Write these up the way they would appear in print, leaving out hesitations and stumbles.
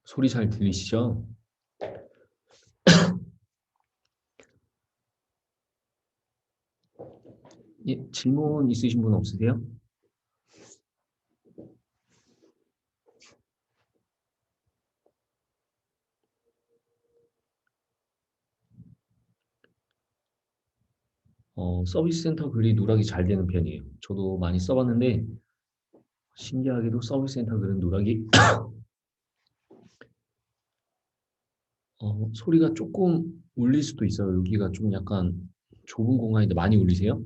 소리 잘 들리시죠? 예, 질문 있으신 분 없으세요? 서비스 센터 글이 누락이 잘 되는 편이에요. 저도 많이 써봤는데 신기하게도 서비스 센터 글은 누락이 소리가 조금 울릴 수도 있어요. 여기가 좀 약간 좁은 공간인데 많이 울리세요?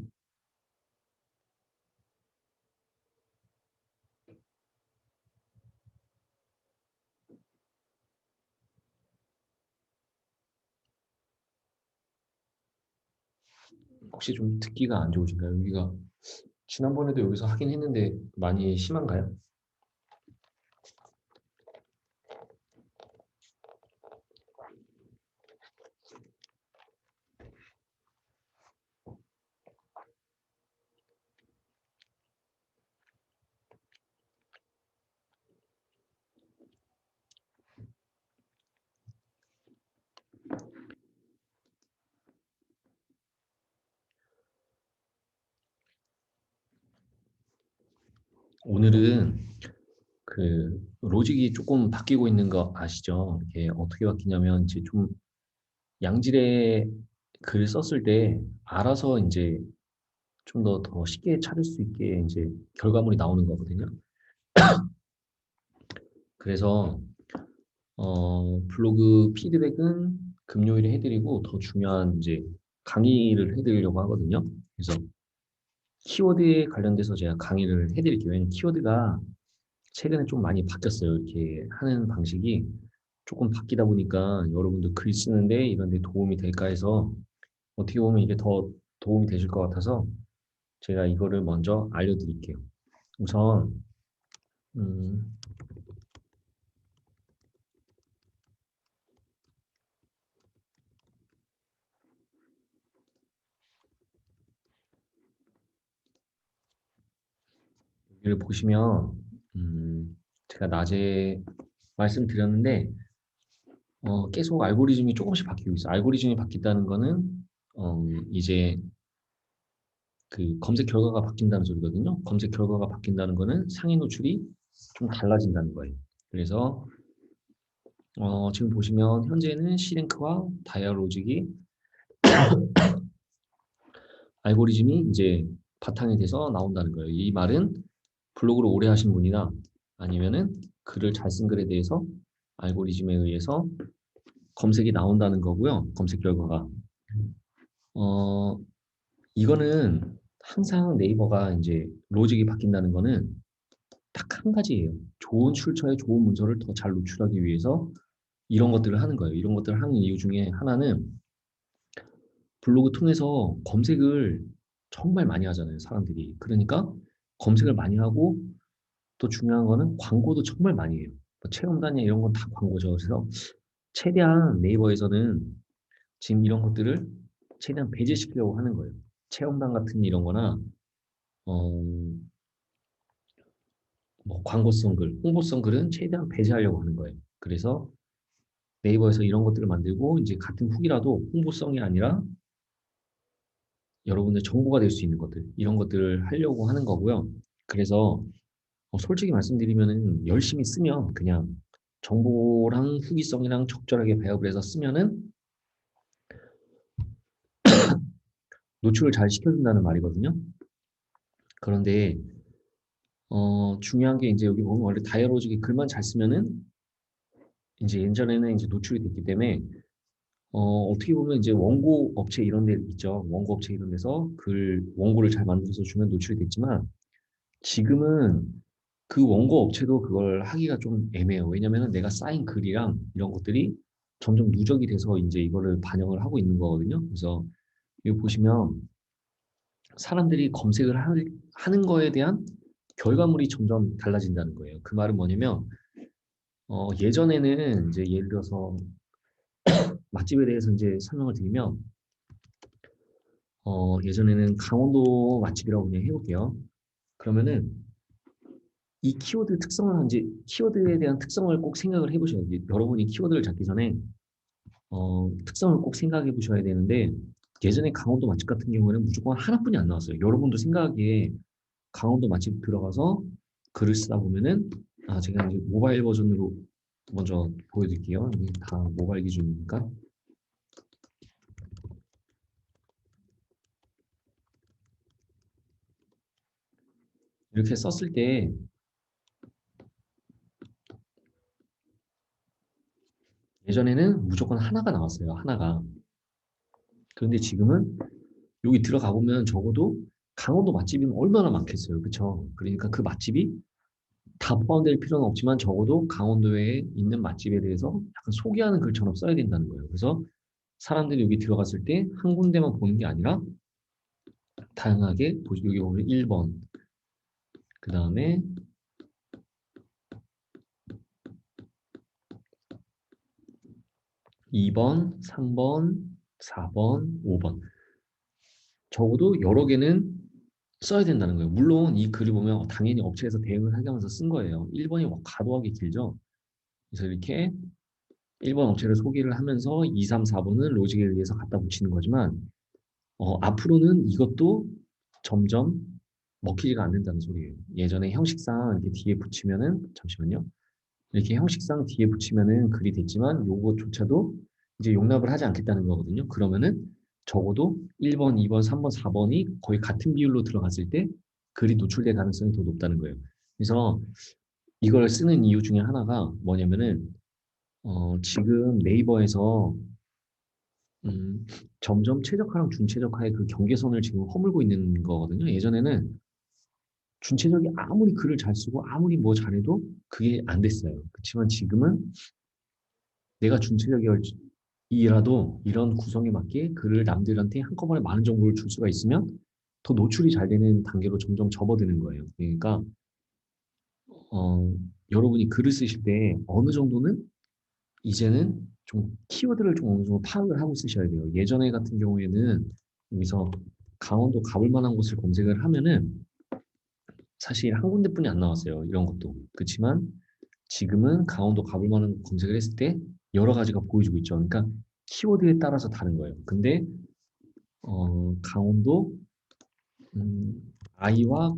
혹시 좀 듣기가 안 좋으신가요? 여기가 지난번에도 여기서 하긴 했는데 많이 심한가요? 오늘은 그 로직이 조금 바뀌고 있는 거 아시죠? 이게 어떻게 바뀌냐면 이제 좀 양질의 글 썼을 때 알아서 이제 좀 더 쉽게 찾을 수 있게 이제 결과물이 나오는 거거든요. 그래서 블로그 피드백은 금요일에 해드리고 더 중요한 이제 강의를 해드리려고 하거든요. 그래서 키워드에 관련돼서 제가 강의를 해드릴게요. 왜냐면 키워드가 최근에 좀 많이 바뀌었어요. 이렇게 하는 방식이 조금 바뀌다 보니까 여러분도 글 쓰는데 이런 데 도움이 될까 해서 어떻게 보면 이게 더 도움이 되실 것 같아서 제가 이거를 먼저 알려드릴게요. 우선 음, 여기를 보시면 제가 낮에 말씀드렸는데 계속 알고리즘이 조금씩 바뀌고 있어요. 알고리즘이 바뀐다는 거는 이제 그 검색 결과가 바뀐다는 소리거든요. 검색 결과가 바뀐다는 거는 상위 노출이 좀 달라진다는 거예요. 그래서 지금 보시면 현재는 시랭크와 다이아로직이 알고리즘이 이제 바탕이 돼서 나온다는 거예요. 이 말은 블로그를 오래 하신 분이나 아니면은 글을 잘 쓴 글에 대해서 알고리즘에 의해서 검색이 나온다는 거고요. 검색 결과가. 어, 이거는 항상 네이버가 이제 로직이 바뀐다는 거는 딱 한 가지예요. 좋은 출처에 좋은 문서를 더 잘 노출하기 위해서 이런 것들을 하는 거예요. 이런 것들을 하는 이유 중에 하나는 블로그 통해서 검색을 정말 많이 하잖아요, 사람들이. 그러니까 검색을 많이 하고 또 중요한 거는 광고도 정말 많이 해요. 뭐 체험단이나 이런 건 다 광고죠. 그래서 최대한 네이버에서는 지금 이런 것들을 최대한 배제시키려고 하는 거예요. 체험단 같은 이런 거나 어, 뭐 광고성 글, 홍보성 글은 최대한 배제하려고 하는 거예요. 그래서 네이버에서 이런 것들을 만들고 이제 같은 후기라도 홍보성이 아니라 여러분의 정보가 될 수 있는 것들 이런 것들을 하려고 하는 거고요. 그래서 솔직히 말씀드리면은 열심히 쓰면 그냥 정보랑 후기성이랑 적절하게 배합을 해서 쓰면은 노출을 잘 시켜준다는 말이거든요. 그런데 중요한 게 이제 여기 보면 원래 다이어로직이 글만 잘 쓰면은 이제 예전에는 이제 노출이 됐기 때문에 어떻게 보면 이제 원고 업체 이런 데 있죠. 원고 업체 이런 데서 글 원고를 잘 만들어서 주면 노출이 됐지만 지금은 그 원고 업체도 그걸 하기가 좀 애매해요. 왜냐면은 내가 쌓인 글이랑 이런 것들이 점점 누적이 돼서 이제 이거를 반영을 하고 있는 거거든요. 그래서 여기 보시면 사람들이 검색을 하는 거에 대한 결과물이 점점 달라진다는 거예요. 그 말은 뭐냐면 예전에는 이제 예를 들어서 맛집에 대해서 이제 설명을 드리면 예전에는 강원도 맛집이라고 그냥 해볼게요. 그러면은 이 키워드 특성을 이제 키워드에 대한 특성을 꼭 생각을 해보셔야 돼요. 여러분이 키워드를 잡기 전에 특성을 꼭 생각해 보셔야 되는데 예전에 강원도 맛집 같은 경우에는 무조건 하나뿐이 안 나왔어요. 여러분도 생각하기에 강원도 맛집 들어가서 글을 쓰다 보면은 제가 이제 모바일 버전으로 먼저 보여드릴게요. 이게 다 모바일 기준이니까 이렇게 썼을 때 예전에는 무조건 하나가 나왔어요. 하나가. 그런데 지금은 여기 들어가 보면 적어도 강원도 맛집이면 얼마나 많겠어요. 그쵸? 그러니까 그 맛집이 다 포함될 필요는 없지만 적어도 강원도에 있는 맛집에 대해서 약간 소개하는 글처럼 써야 된다는 거예요. 그래서 사람들이 여기 들어갔을 때 한 군데만 보는 게 아니라 다양하게 여기 보면 1번, 그 다음에 2번, 3번, 4번, 5번 적어도 여러 개는 써야 된다는 거예요. 물론 이 글을 보면 당연히 업체에서 대응을 하면서 쓴 거예요. 1번이 과도하게 길죠. 그래서 이렇게 1번 업체를 소개를 하면서 2, 3, 4번은 로직에 의해서 갖다 붙이는 거지만 앞으로는 이것도 점점 먹히지가 않는다는 소리예요. 예전에 형식상 이렇게 뒤에 붙이면은 잠시만요. 이렇게 형식상 뒤에 붙이면은 글이 됐지만 요것조차도 이제 용납을 하지 않겠다는 거거든요. 그러면은 적어도 1번, 2번, 3번, 4번이 거의 같은 비율로 들어갔을 때 글이 노출될 가능성이 더 높다는 거예요. 그래서 이걸 쓰는 이유 중에 하나가 뭐냐면은 지금 네이버에서 음, 점점 최적화랑 중최적화의 그 경계선을 지금 허물고 있는 거거든요. 예전에는 준최적이 아무리 글을 잘 쓰고 아무리 뭐 잘해도 그게 안 됐어요. 그렇지만 지금은 내가 준체적이라도 이런 구성에 맞게 글을 남들한테 한꺼번에 많은 정보를 줄 수가 있으면 더 노출이 잘 되는 단계로 점점 접어드는 거예요. 그러니까 어, 여러분이 글을 쓰실 때 어느 정도는 이제는 좀 키워드를 좀 어느 정도 파악을 하고 쓰셔야 돼요. 예전에 같은 경우에는 여기서 강원도 가볼 만한 곳을 검색을 하면은 사실 한 군데뿐이 안 나왔어요. 이런 것도. 그렇지만 지금은 강원도 가볼 만한 곳 검색을 했을 때 여러 가지가 보여주고 있죠. 그러니까 키워드에 따라서 다른 거예요. 근데 강원도 아이와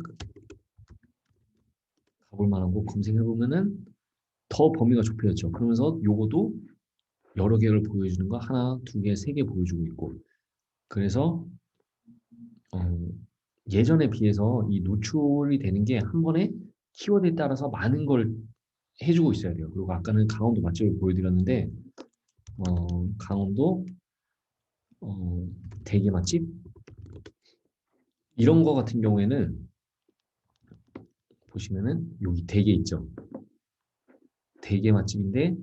가볼 만한 곳 검색해 보면은 더 범위가 좁혀졌죠. 그러면서 요거도 여러 개를 보여주는 거 하나, 두 개, 세 개 보여주고 있고. 그래서 어, 예전에 비해서 이 노출이 되는 게 한 번에 키워드에 따라서 많은 걸 해주고 있어야 돼요. 그리고 아까는 강원도 맛집을 보여드렸는데 강원도 어, 대게 맛집 이런 거 같은 경우에는 보시면은 여기 대게 있죠. 대게 맛집인데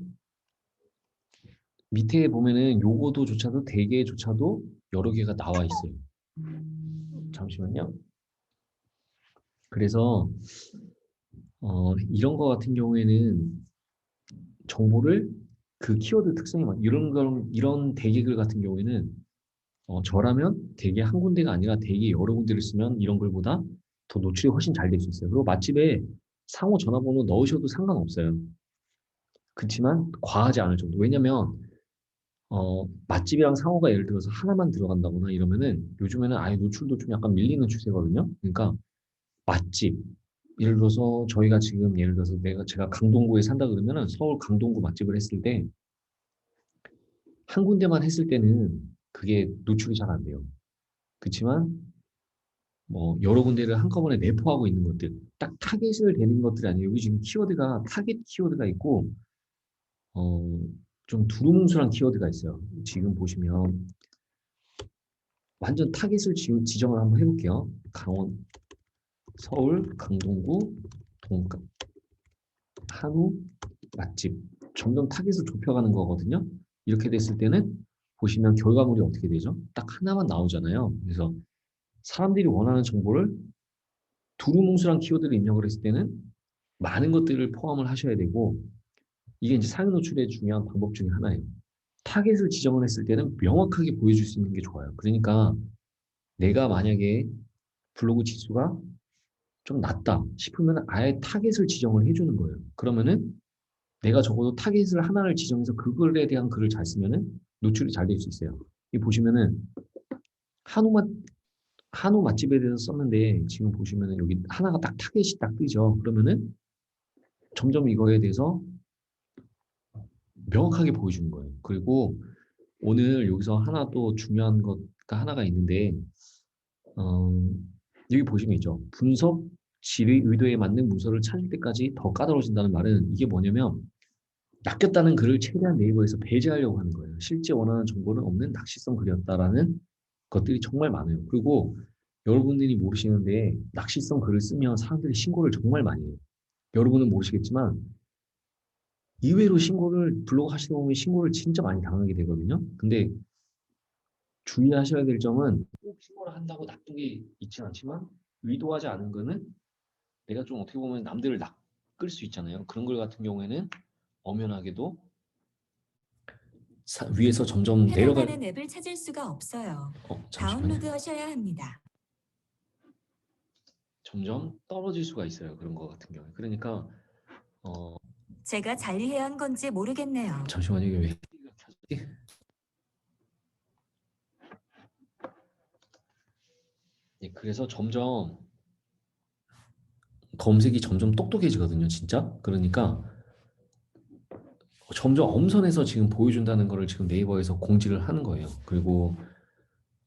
밑에 보면은 요거도조차도 대게조차도 여러 개가 나와 있어요. 잠시만요. 그래서 이런 거 같은 경우에는 정보를 그 키워드 특성이 이런 대개글 같은 경우에는 저라면 대개 한 군데가 아니라 대개 여러 군데를 쓰면 이런 글보다 더 노출이 훨씬 잘 될 수 있어요. 그리고 맛집에 상호 전화번호 넣으셔도 상관없어요. 그렇지만 과하지 않을 정도. 왜냐면 맛집이랑 상호가 예를 들어서 하나만 들어간다거나 이러면은 요즘에는 아예 노출도 좀 약간 밀리는 추세거든요. 그러니까 맛집 예를 들어서 저희가 지금 예를 들어서 제가 강동구에 산다 그러면은 서울 강동구 맛집을 했을 때 한 군데만 했을 때는 그게 노출이 잘 안 돼요. 그렇지만 뭐 여러 군데를 한꺼번에 내포하고 있는 것들 딱 타겟을 되는 것들이 아니에요. 여기 지금 키워드가 타겟 키워드가 있고 어, 좀 두루뭉술한 키워드가 있어요. 지금 보시면 완전 타겟을 지정을 한번 해볼게요. 서울, 강동구, 동가, 한우, 맛집. 점점 타겟을 좁혀가는 거거든요. 이렇게 됐을 때는 보시면 결과물이 어떻게 되죠? 딱 하나만 나오잖아요. 그래서 사람들이 원하는 정보를 두루뭉술한 키워드를 입력을 했을 때는 많은 것들을 포함을 하셔야 되고 이게 이제 상위 노출의 중요한 방법 중에 하나예요. 타겟을 지정을 했을 때는 명확하게 보여줄 수 있는 게 좋아요. 그러니까 내가 만약에 블로그 지수가 좀 낮다 싶으면 아예 타겟을 지정을 해주는 거예요. 그러면은 내가 적어도 타겟을 하나를 지정해서 그걸에 대한 글을 잘 쓰면은 노출이 잘 될 수 있어요. 이 보시면은 한우 맛 한우 맛집에 대해서 썼는데 지금 보시면은 여기 하나가 딱 타겟이 딱 뜨죠. 그러면은 점점 이거에 대해서 명확하게 보여주는 거예요. 그리고 오늘 여기서 하나 또 중요한 것가 하나가 있는데 어, 여기 보시면 있죠. 분석 질의 의도에 맞는 문서를 찾을 때까지 더 까다로워진다는 말은 이게 뭐냐면 낚였다는 글을 최대한 네이버에서 배제하려고 하는 거예요. 실제 원하는 정보는 없는 낚시성 글이었다라는 것들이 정말 많아요. 그리고 여러분들이 모르시는데 낚시성 글을 쓰면 사람들이 신고를 정말 많이 해요. 여러분은 모르시겠지만 의외로 신고를 블로그 하시다 보면 신고를 진짜 많이 당하게 되거든요. 근데 주의하셔야 될 점은 꼭 신고를 한다고 나쁜 게 있진 않지만 의도하지 않은 거는 내가 좀 어떻게 보면 남들을 낚을 수 있잖아요. 그런 걸 같은 경우에는 엄연하게도 위에서 점점 내려갈 해당하는 앱을 찾을 수가 없어요. 잠시만요. 다운로드하셔야 합니다. 점점 떨어질 수가 있어요. 그런 거 같은 경우에. 그러니까 제가 잘해야 한 건지 모르겠네요. 잠시만요. 이게 왜 켜졌지? 네, 그래서 점점 검색이 점점 똑똑해지거든요. 진짜. 그러니까 점점 엄선해서 지금 보여준다는 거를 지금 네이버에서 공지를 하는 거예요. 그리고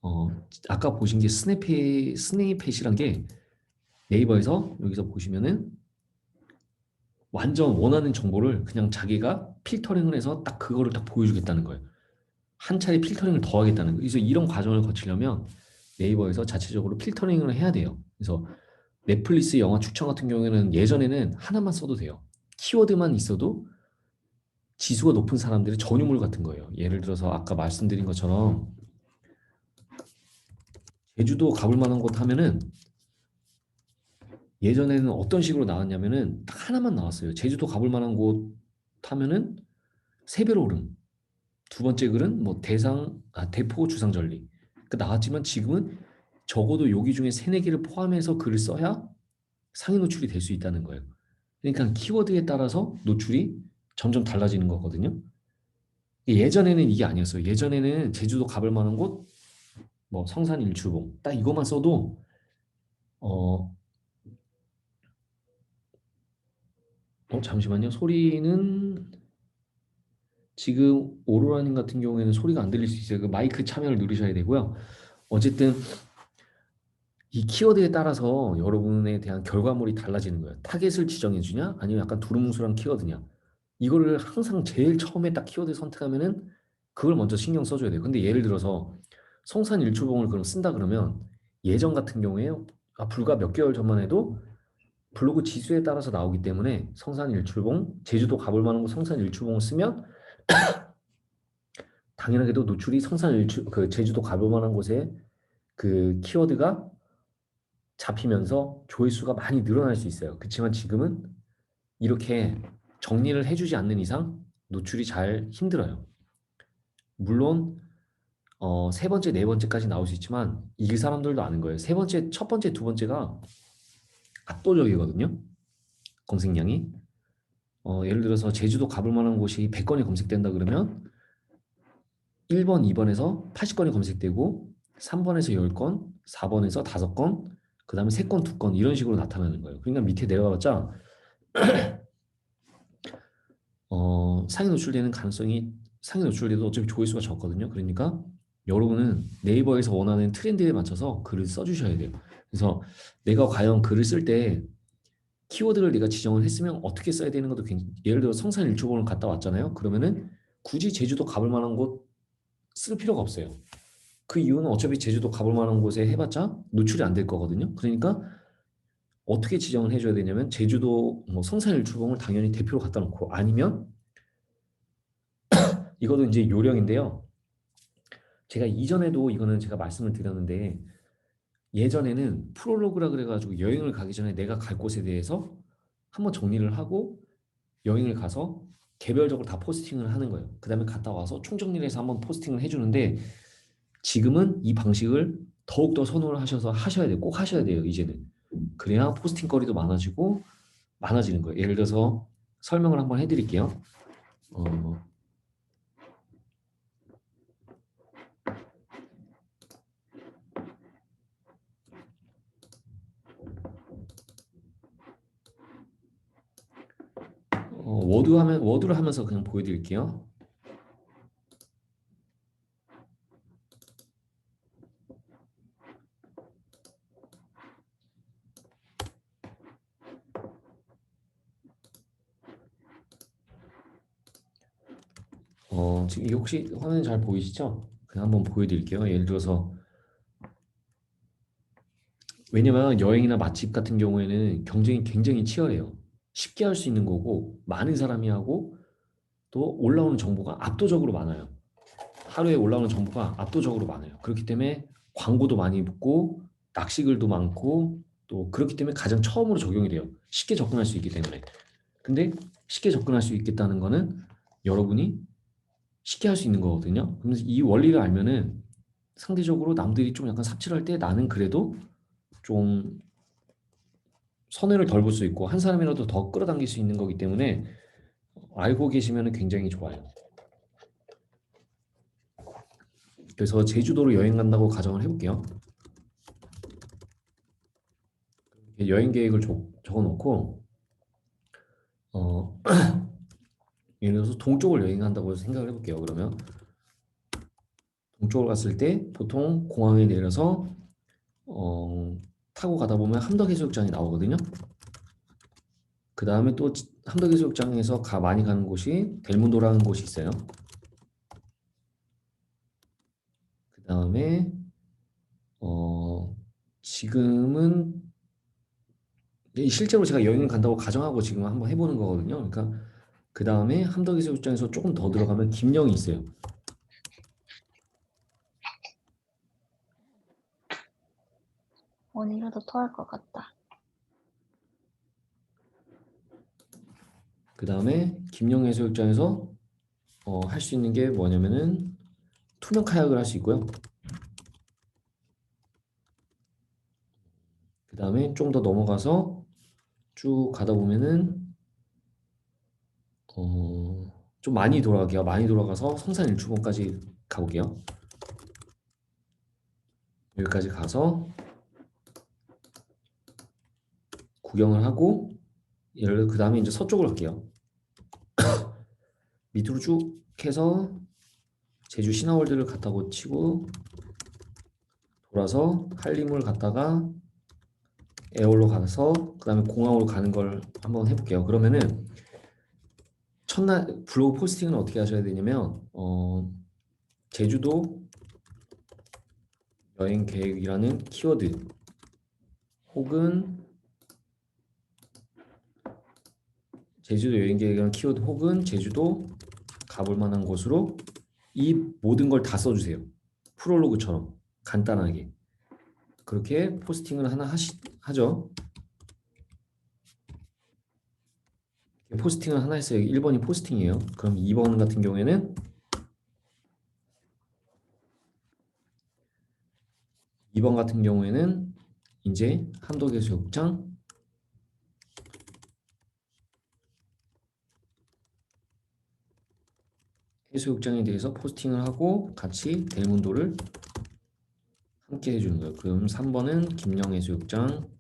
어, 아까 보신 게 스네이펫이란 게 네이버에서 여기서 보시면은 완전 원하는 정보를 그냥 자기가 필터링을 해서 딱 그거를 딱 보여주겠다는 거예요. 한 차례 필터링을 더 하겠다는 거예요. 그래서 이런 과정을 거치려면 네이버에서 자체적으로 필터링을 해야 돼요. 그래서 넷플릭스 영화 추천 같은 경우에는 예전에는 하나만 써도 돼요. 키워드만 있어도 지수가 높은 사람들의 전유물 같은 거예요. 예를 들어서 아까 말씀드린 것처럼 제주도 가볼 만한 곳 하면은 예전에는 어떤 식으로 나왔냐면은 딱 하나만 나왔어요. 제주도 가볼 만한 곳 하면은 세배로 오름. 두 번째 글은 뭐 대포 주상절리. 그 나왔지만 지금은 적어도 여기 중에 세네 개를 포함해서 글을 써야 상위 노출이 될 수 있다는 거예요. 그러니까 키워드에 따라서 노출이 점점 달라지는 거거든요. 예전에는 이게 아니었어요. 예전에는 제주도 가볼 만한 곳, 뭐 성산 일출봉 딱 이것만 써도 어, 잠시만요. 소리는 지금 오로라님 같은 경우에는 소리가 안 들릴 수 있어요. 그 마이크 참여를 누르셔야 되고요. 어쨌든 이 키워드에 따라서 여러분에 대한 결과물이 달라지는 거예요. 타겟을 지정해 주냐, 아니면 약간 두루뭉술한 키워드냐. 이거를 항상 제일 처음에 딱 키워드 선택하면은 그걸 먼저 신경 써줘야 돼요. 근데 예를 들어서 성산 일출봉을 그럼 쓴다 그러면 예전 같은 경우에 불과 몇 개월 전만 해도 블로그 지수에 따라서 나오기 때문에 성산 일출봉, 제주도 가볼 만한 곳 성산 일출봉을 쓰면 당연하게도 노출이 그 제주도 가볼 만한 곳에 그 키워드가 잡히면서 조회수가 많이 늘어날 수 있어요. 그렇지만 지금은 이렇게 정리를 해주지 않는 이상 노출이 잘 힘들어요. 물론 세 번째, 네 번째까지 나올 수 있지만 이길 사람들도 아는 거예요. 세 번째, 첫 번째, 두 번째가 압도적이거든요. 검색량이. 예를 들어서 제주도 가볼 만한 곳이 100건이 검색된다 그러면 1번, 2번에서 80건이 검색되고 3번에서 10건, 4번에서 5건, 그 다음에 3건, 2건 이런 식으로 나타나는 거예요. 그러니까 밑에 내려가봤자 상위 노출돼도 어차피 조회수가 적거든요. 그러니까 여러분은 네이버에서 원하는 트렌드에 맞춰서 글을 써주셔야 돼요. 그래서 내가 과연 글을 쓸 때 키워드를 내가 지정을 했으면 어떻게 써야 되는 것도 예를 들어 성산 일출봉을 갔다 왔잖아요. 그러면은 굳이 제주도 가볼 만한 곳 쓸 필요가 없어요. 그 이유는 어차피 제주도 가볼 만한 곳에 해봤자 노출이 안 될 거거든요. 그러니까 어떻게 지정을 해줘야 되냐면 제주도 뭐 성산 일출봉을 당연히 대표로 갖다 놓고 아니면 이것도 이제 요령인데요. 제가 이전에도 이거는 제가 말씀을 드렸는데 예전에는 프롤로그라 그래가지고 여행을 가기 전에 내가 갈 곳에 대해서 한번 정리를 하고 여행을 가서 개별적으로 다 포스팅을 하는 거예요. 그 다음에 갔다 와서 총정리를 해서 한번 포스팅을 해주는데 지금은 이 방식을 더욱더 선호를 하셔서 하셔야 돼요. 꼭 하셔야 돼요. 이제는. 그래야 포스팅 거리도 많아지는 거예요. 예를 들어서 설명을 한번 해드릴게요. 워드를 하면서 그냥 보여드릴게요. 지금 이게 혹시 화면 잘 보이시죠? 그냥 한번 보여드릴게요. 예를 들어서 왜냐면 여행이나 맛집 같은 경우에는 경쟁이 굉장히 치열해요. 쉽게 할 수 있는 거고 많은 사람이 하고 또 올라오는 정보가 압도적으로 많아요. 하루에 올라오는 정보가 압도적으로 많아요. 그렇기 때문에 광고도 많이 붙고 낚시글도 많고 또 그렇기 때문에 가장 처음으로 적용이 돼요. 쉽게 접근할 수 있기 때문에. 근데 쉽게 접근할 수 있겠다는 거는 여러분이 쉽게 할 수 있는 거거든요. 그래서 이 원리를 알면은 상대적으로 남들이 좀 약간 삽질할 때 나는 그래도 좀 손해를 덜 볼 수 있고 한 사람이라도 더 끌어당길 수 있는 거기 때문에 알고 계시면 굉장히 좋아요. 그래서 제주도로 여행 간다고 가정을 해볼게요. 여행 계획을 적어놓고 예를 들어서 동쪽을 여행한다고 생각을 해볼게요. 그러면 동쪽을 갔을 때 보통 공항에 내려서 타고 가다 보면 함덕해수욕장이 나오거든요. 그 다음에 또 함덕해수욕장에서 많이 가는 곳이 델문도라는 곳이 있어요. 그 다음에 지금은 실제로 제가 여행을 간다고 가정하고 지금 한번 해보는 거거든요. 그러니까 그 다음에 함덕해수욕장에서 조금 더 들어가면 김영이 있어요. 오늘이라도 토할 것 같다. 그 다음에 김영 해수욕장에서 할 수 있는 게 뭐냐면은 투명 카약을 할 수 있고요. 그 다음에 좀 더 넘어가서 쭉 가다 보면은 좀 많이 돌아갈게요. 많이 돌아가서 성산일출봉까지 가볼게요. 여기까지 가서 구경을 하고 그 다음에 이제 서쪽으로 갈게요. 밑으로 쭉 해서 제주 신화월드를 갔다고 치고 돌아서 한림을 갔다가 애월로 가서 그 다음에 공항으로 가는 걸 한번 해볼게요. 그러면은 첫날 블로그 포스팅은 어떻게 하셔야 되냐면 제주도 여행 계획이라는 키워드 혹은 제주도 여행 계획이라는 키워드 혹은 제주도 가볼 만한 곳으로 이 모든 걸 다 써주세요. 프롤로그처럼 간단하게 그렇게 포스팅을 하나 하죠. 포스팅을 하나 했어요. 1번이 포스팅이에요. 그럼 2번 같은 경우에는 2번 같은 경우에는 이제 함덕해수욕장 해수욕장에 대해서 포스팅을 하고 같이 델문도를 함께 해주는 거예요. 그럼 3번은 김영해수욕장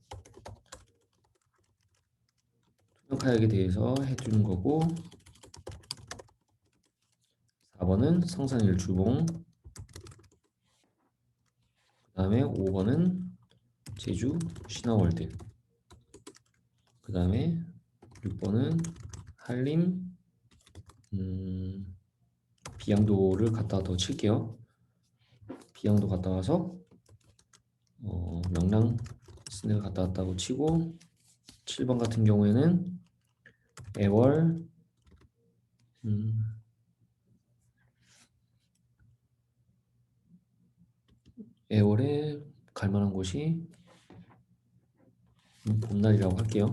투명카약에 대해서 해주는 거고 4번은 성산일출봉 그 다음에 5번은 제주 신화월드 그 다음에 6번은 한림 비양도를 갔다 더 칠게요. 비양도 갔다 와서 명랑 스낵을 갔다 왔다고 치고 7번 같은 경우에는 애월 애월에 갈 만한 곳이 봄날이라고 할게요.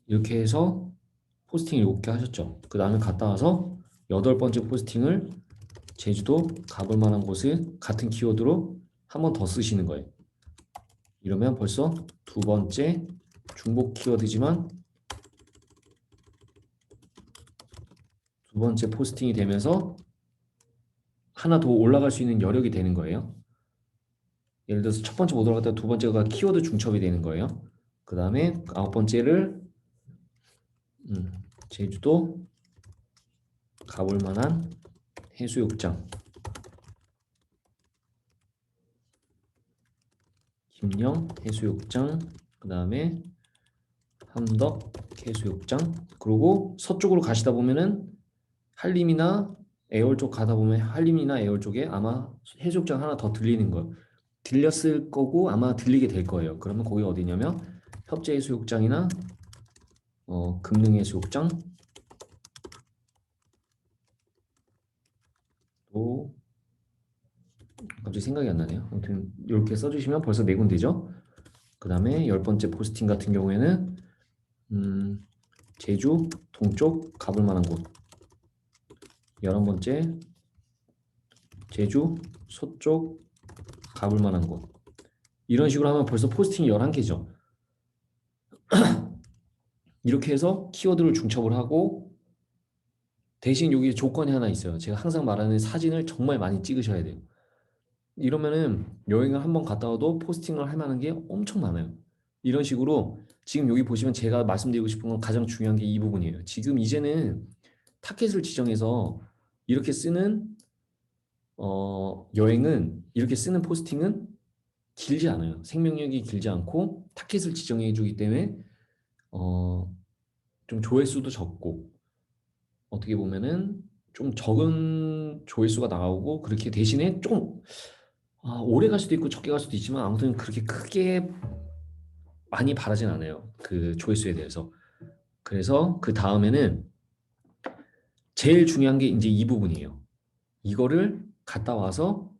이렇게 해서 포스팅 7개 하셨죠. 그 다음에 갔다 와서 8번째 포스팅을 제주도 가볼 만한 곳을 같은 키워드로 한 번 더 쓰시는 거예요. 이러면 벌써 두 번째 중복 키워드지만 두 번째 포스팅이 되면서 하나 더 올라갈 수 있는 여력이 되는 거예요. 예를 들어서 첫 번째 못 올라갔다가 두 번째가 키워드 중첩이 되는 거예요. 그 다음에 아홉 번째를 제주도 가볼 만한 해수욕장, 김영 해수욕장, 그 다음에 함덕 해수욕장. 그리고 서쪽으로 가시다 보면은 한림이나 애월 쪽 가다 보면 한림이나 애월 쪽에 아마 해수욕장 하나 더 들리는 거예요. 들렸을 거고 아마 들리게 될 거예요. 그러면 거기 어디냐면 협재해수욕장이나 금능해수욕장, 또 갑자기 생각이 안 나네요. 아무튼 이렇게 써주시면 벌써 네 군데죠. 그 다음에 열 번째 포스팅 같은 경우에는 제주 동쪽 가볼 만한 곳, 11번째 제주 서쪽 가볼 만한 곳. 이런 식으로 하면 벌써 포스팅이 11개죠. 이렇게 해서 키워드를 중첩을 하고, 대신 여기 조건이 하나 있어요. 제가 항상 말하는 사진을 정말 많이 찍으셔야 돼요. 이러면은 여행을 한번 갔다 와도 포스팅을 할 만한 게 엄청 많아요. 이런 식으로 지금 여기 보시면 제가 말씀드리고 싶은 건 가장 중요한 게 이 부분이에요. 지금 이제는 타켓을 지정해서 이렇게 쓰는 여행은, 이렇게 쓰는 포스팅은 길지 않아요. 생명력이 길지 않고 타켓을 지정해 주기 때문에 좀 조회수도 적고, 어떻게 보면은 좀 적은 조회수가 나오고, 그렇게 대신에 좀 오래 갈 수도 있고 적게 갈 수도 있지만 아무튼 그렇게 크게 많이 바라진 않아요. 그 조회수에 대해서. 그래서 그 다음에는 제일 중요한 게 이제 이 부분이에요. 이거를 갔다 와서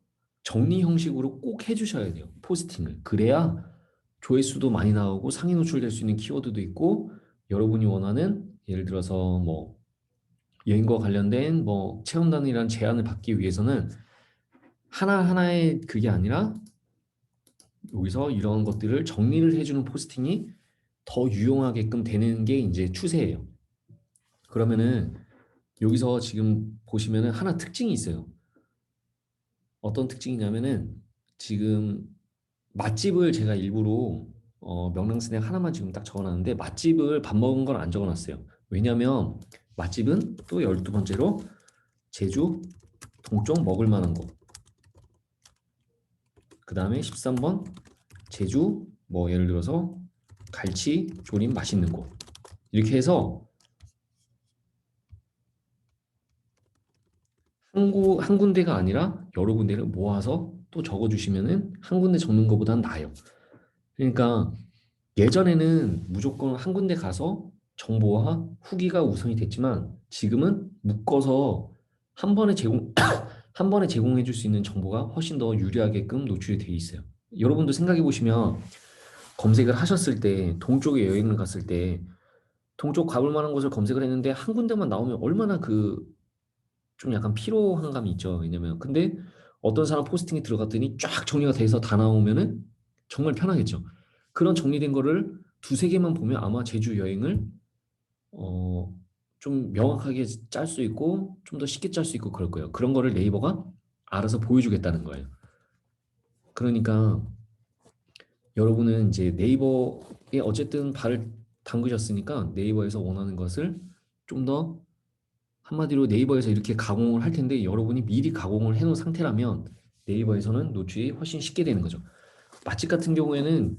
정리 형식으로 꼭 해주셔야 돼요. 포스팅을. 그래야 조회수도 많이 나오고 상위 노출될 수 있는 키워드도 있고, 여러분이 원하는 예를 들어서 뭐 여행과 관련된 뭐 체험단이라는 제안을 받기 위해서는 하나하나의 그게 아니라 여기서 이런 것들을 정리를 해주는 포스팅이 더 유용하게끔 되는 게 이제 추세예요. 그러면은 여기서 지금 보시면은 하나 특징이 있어요. 어떤 특징이냐면은 지금 맛집을 제가 일부러 명랑스낵 하나만 지금 딱 적어놨는데 맛집을 밥 먹은 건 안 적어놨어요. 왜냐면 맛집은 또 12번째로 제주 동쪽 먹을 만한 곳, 그 다음에 13번 제주 뭐 예를 들어서 갈치 조림 맛있는 곳, 이렇게 해서 한 군데가 아니라 여러 군데를 모아서 또 적어주시면은 한 군데 적는 것보다는 나아요. 그러니까 예전에는 무조건 한 군데 가서 정보와 후기가 우선이 됐지만 지금은 묶어서 한 번에 한 번에 제공해 줄 수 있는 정보가 훨씬 더 유리하게끔 노출이 되어 있어요. 여러분도 생각해 보시면 검색을 하셨을 때 동쪽에 여행을 갔을 때 동쪽 가볼 만한 곳을 검색을 했는데 한 군데만 나오면 얼마나 그 좀 약간 피로한 감이 있죠. 왜냐면 근데 어떤 사람 포스팅이 들어갔더니 쫙 정리가 돼서 다 나오면은 정말 편하겠죠. 그런 정리된 거를 두세 개만 보면 아마 제주 여행을 어, 좀 명확하게 짤 수 있고 좀 더 쉽게 짤 수 있고 그럴 거예요. 그런 거를 네이버가 알아서 보여주겠다는 거예요. 그러니까 여러분은 이제 네이버에 어쨌든 발을 담그셨으니까 네이버에서 원하는 것을 좀 더, 한마디로 네이버에서 이렇게 가공을 할 텐데 여러분이 미리 가공을 해놓은 상태라면 네이버에서는 노출이 훨씬 쉽게 되는 거죠. 맛집 같은 경우에는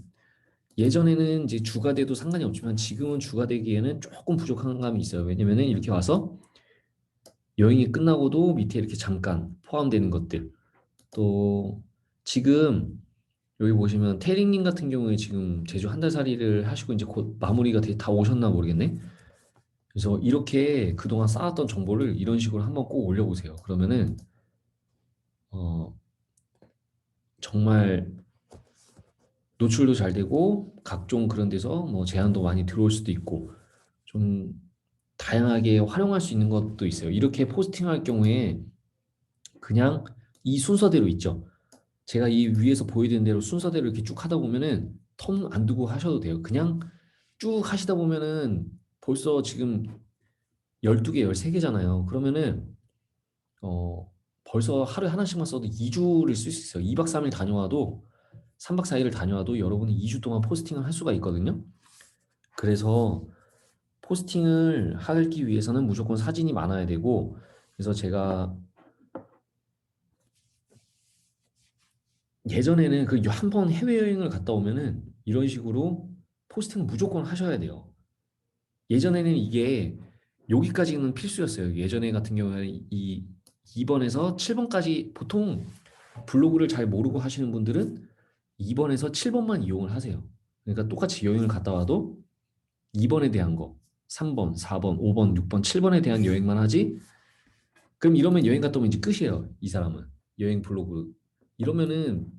예전에는 이제 주가 돼도 상관이 없지만 지금은 주가 되기에는 조금 부족한 감이 있어요. 왜냐면은 이렇게 와서 여행이 끝나고도 밑에 이렇게 잠깐 포함되는 것들, 또 지금 여기 보시면 태링님 같은 경우에 지금 제주 한 달 살이를 하시고 이제 곧 마무리가 다 오셨나 모르겠네. 그래서 이렇게 그동안 쌓았던 정보를 이런 식으로 한번 꼭 올려보세요. 그러면은 어, 정말 노출도 잘 되고 각종 그런 데서 뭐 제안도 많이 들어올 수도 있고 좀 다양하게 활용할 수 있는 것도 있어요. 이렇게 포스팅할 경우에 그냥 이 순서대로 있죠. 제가 이 위에서 보여드린 대로 순서대로 이렇게 쭉 하다 보면은 텀 안 두고 하셔도 돼요. 그냥 쭉 하시다 보면은 벌써 지금 12개, 13개잖아요. 그러면은 벌써 하루에 하나씩만 써도 2주를 쓸 수 있어요. 2박 3일 다녀와도 3박 4일을 다녀와도 여러분이 2주 동안 포스팅을 할 수가 있거든요. 그래서 포스팅을 하기 위해서는 무조건 사진이 많아야 되고, 그래서 제가 예전에는 그 한 번 해외여행을 갔다 오면은 이런 식으로 포스팅을 무조건 하셔야 돼요. 예전에는 이게 여기까지는 필수였어요. 예전에 같은 경우에는 이 2번에서 7번까지 보통 블로그를 잘 모르고 하시는 분들은 2번에서 7번만 이용을 하세요. 그러니까 똑같이 여행을 갔다 와도 2번에 대한 거, 3번, 4번, 5번, 6번, 7번에 대한 여행만 하지. 그럼 이러면 여행 갔다 오면 이제 끝이에요. 이 사람은 여행 블로그 이러면은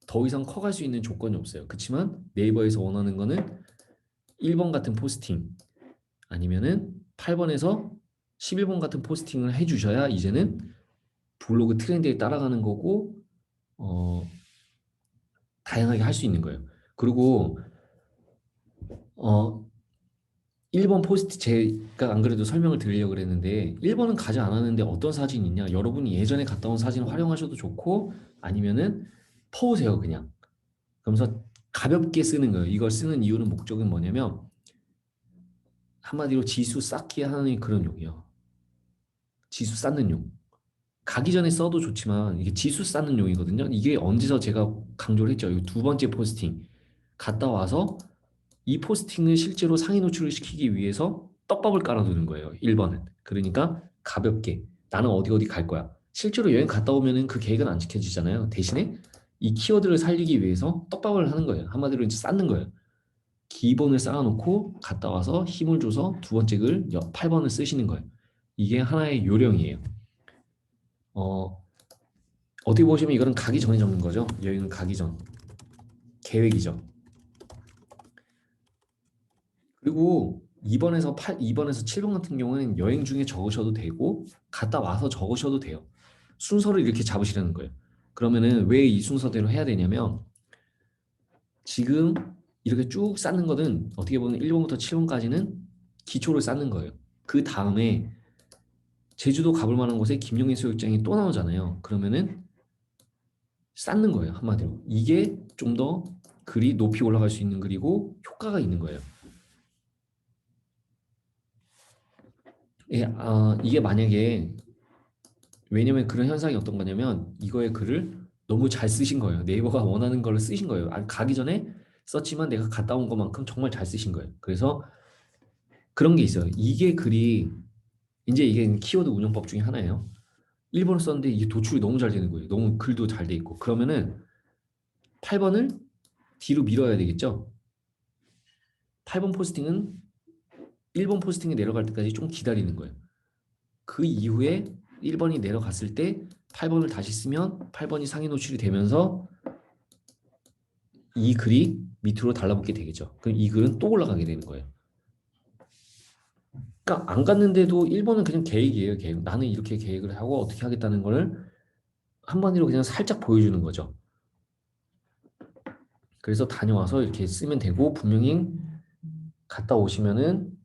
더 이상 커갈 수 있는 조건이 없어요. 그렇지만 네이버에서 원하는 거는 1번 같은 포스팅 아니면은 8번에서 11번 같은 포스팅을 해주셔야 이제는 블로그 트렌드에 따라가는 거고 어, 다양하게 할 수 있는 거예요. 그리고 어, 1번 포스트 제가 안 그래도 설명을 드리려고 그랬는데 1번은 가지 않았는데 어떤 사진이 있냐? 여러분이 예전에 갔다 온 사진 활용하셔도 좋고 아니면은 퍼오세요 그냥. 그러면서 가볍게 쓰는 거예요. 이걸 쓰는 이유는 목적은 뭐냐면 한마디로 지수 쌓기 하는 그런 용이에요. 지수 쌓는 용. 가기 전에 써도 좋지만 이게 지수 쌓는 용이거든요. 이게 언제서 제가 강조를 했죠. 이 두 번째 포스팅. 갔다 와서 이 포스팅을 실제로 상위 노출을 시키기 위해서 떡밥을 깔아두는 거예요. 1번은. 그러니까 가볍게 나는 어디 어디 갈 거야. 실제로 여행 갔다 오면은 그 계획은 안 지켜지잖아요. 대신에 이 키워드를 살리기 위해서 떡밥을 하는 거예요. 한마디로 이제 쌓는 거예요. 기본을 쌓아놓고 갔다 와서 힘을 줘서 두 번째 글 8번을 쓰시는 거예요. 이게 하나의 요령이에요. 어, 어떻게 보시면 이거는 가기 전에 적는 거죠. 여행은 가기 전. 계획이죠. 그리고 2번에서 7번 같은 경우는 여행 중에 적으셔도 되고 갔다 와서 적으셔도 돼요. 순서를 이렇게 잡으시라는 거예요. 그러면은 왜 이 순서대로 해야 되냐면 지금 이렇게 쭉 쌓는 거는 어떻게 보면 1번부터 7번까지는 기초를 쌓는 거예요. 그 다음에 제주도 가볼 만한 곳에 김용희 수욕장이 또 나오잖아요. 그러면은 쌓는 거예요. 한마디로. 이게 좀 더 글이 높이 올라갈 수 있는 글이고 효과가 있는 거예요. 예, 이게 만약에 왜냐면 그런 현상이 어떤 거냐면 이거의 글을 너무 잘 쓰신 거예요. 네이버가 원하는 걸 쓰신 거예요. 가기 전에 썼지만 내가 갔다 온 것만큼 정말 잘 쓰신 거예요. 그래서 그런 게 있어요. 이게 글이 이제 이게 키워드 운영법 중에 하나예요. 1번을 썼는데 이게 도출이 너무 잘 되는 거예요. 너무 글도 잘 돼 있고. 그러면은 8번을 뒤로 밀어야 되겠죠? 8번 포스팅은 1번 포스팅이 내려갈 때까지 좀 기다리는 거예요. 그 이후에 1번이 내려갔을 때 8번을 다시 쓰면 8번이 상위 노출이 되면서 이 글이 밑으로 달라붙게 되겠죠. 그럼 이 글은 또 올라가게 되는 거예요. 그러니까 안 갔는데도 1번은 그냥 계획이에요. 계획. 나는 이렇게 계획을 하고 어떻게 하겠다는 거를 한마디로 그냥 살짝 보여주는 거죠. 그래서 다녀와서 이렇게 쓰면 되고 분명히 갔다 오시면은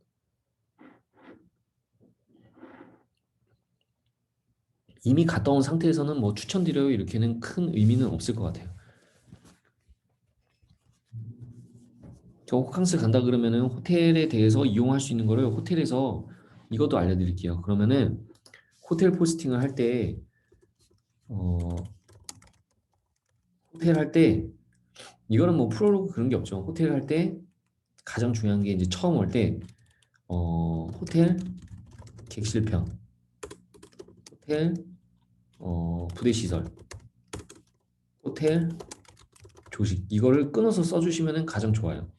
이미 갔다 온 상태에서는 뭐 추천드려요 이렇게는 큰 의미는 없을 것 같아요. 저 호캉스 간다 그러면은 호텔에 대해서 이용할 수 있는 거를 호텔에서 이것도 알려드릴게요. 그러면은 호텔 포스팅을 할 때 호텔 할 때 이거는 뭐 프로로그 그런 게 없죠. 호텔 할 때 가장 중요한 게 이제 처음 올 때 호텔 객실편, 호텔 부대 시설, 호텔 조식 이거를 끊어서 써주시면 가장 좋아요.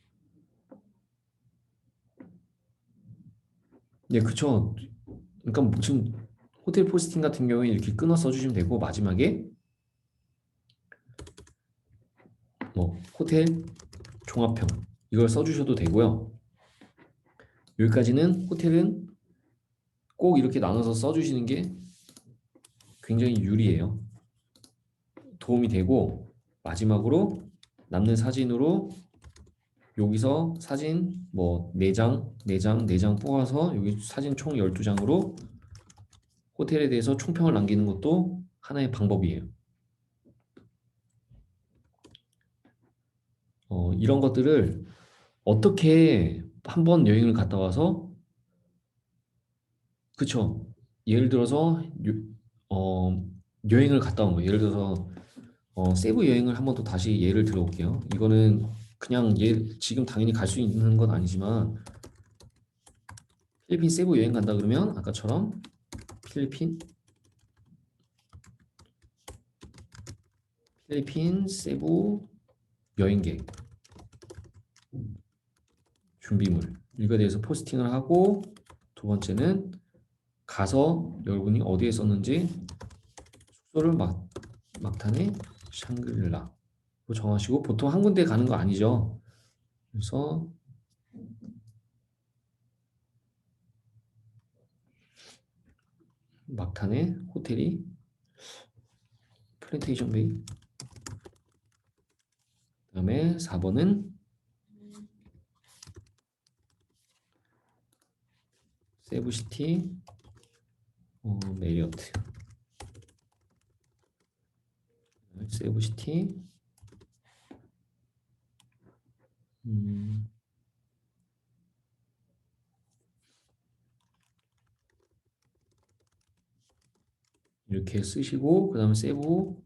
네, 그쵸. 그러니까 무슨 호텔 포스팅 같은 경우에 이렇게 끊어 써주시면 되고 마지막에 뭐 호텔 종합평 이걸 써주셔도 되고요. 여기까지는 호텔은 꼭 이렇게 나눠서 써주시는 게 굉장히 유리해요. 도움이 되고 마지막으로 남는 사진으로 여기서 사진 뭐 4장, 4장, 4장 뽑아서 여기 사진 총 12장으로 호텔에 대해서 총평을 남기는 것도 하나의 방법이에요. 이런 것들을 어떻게 한번 여행을 갔다 와서 그쵸? 예를 들어서 여행을 갔다 온 거예요. 예를 들어서 세부 여행을 한번 또 다시 예를 들어볼게요. 이거는 그냥 지금 당연히 갈 수 있는 건 아니지만 필리핀 세부 여행 간다 그러면 아까처럼 필리핀 세부 여행 계획 준비물 이거에 대해서 포스팅을 하고 두 번째는 가서 여러분이 어디에 썼는지 숙소를 막탄의 샹그릴라 정하시고 보통 한 군데 가는 거 아니죠. 그래서 막탄의 호텔이 플랜테이션 베이 그다음에 4번은 세부시티 메리어트 세부시티 이렇게 쓰시고 그 다음에 세부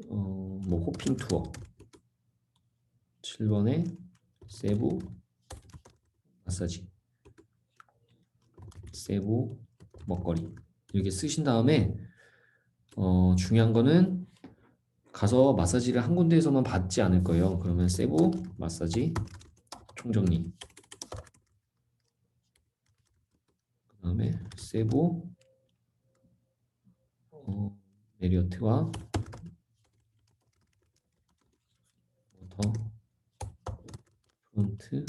뭐 호핑 투어 7번에 세부 마사지 세부 먹거리 이렇게 쓰신 다음에 중요한 거는 가서 마사지를 한 군데에서만 받지 않을 거예요. 그러면 세부 마사지 총정리 그 다음에 세부 메리어트와 워터 프론트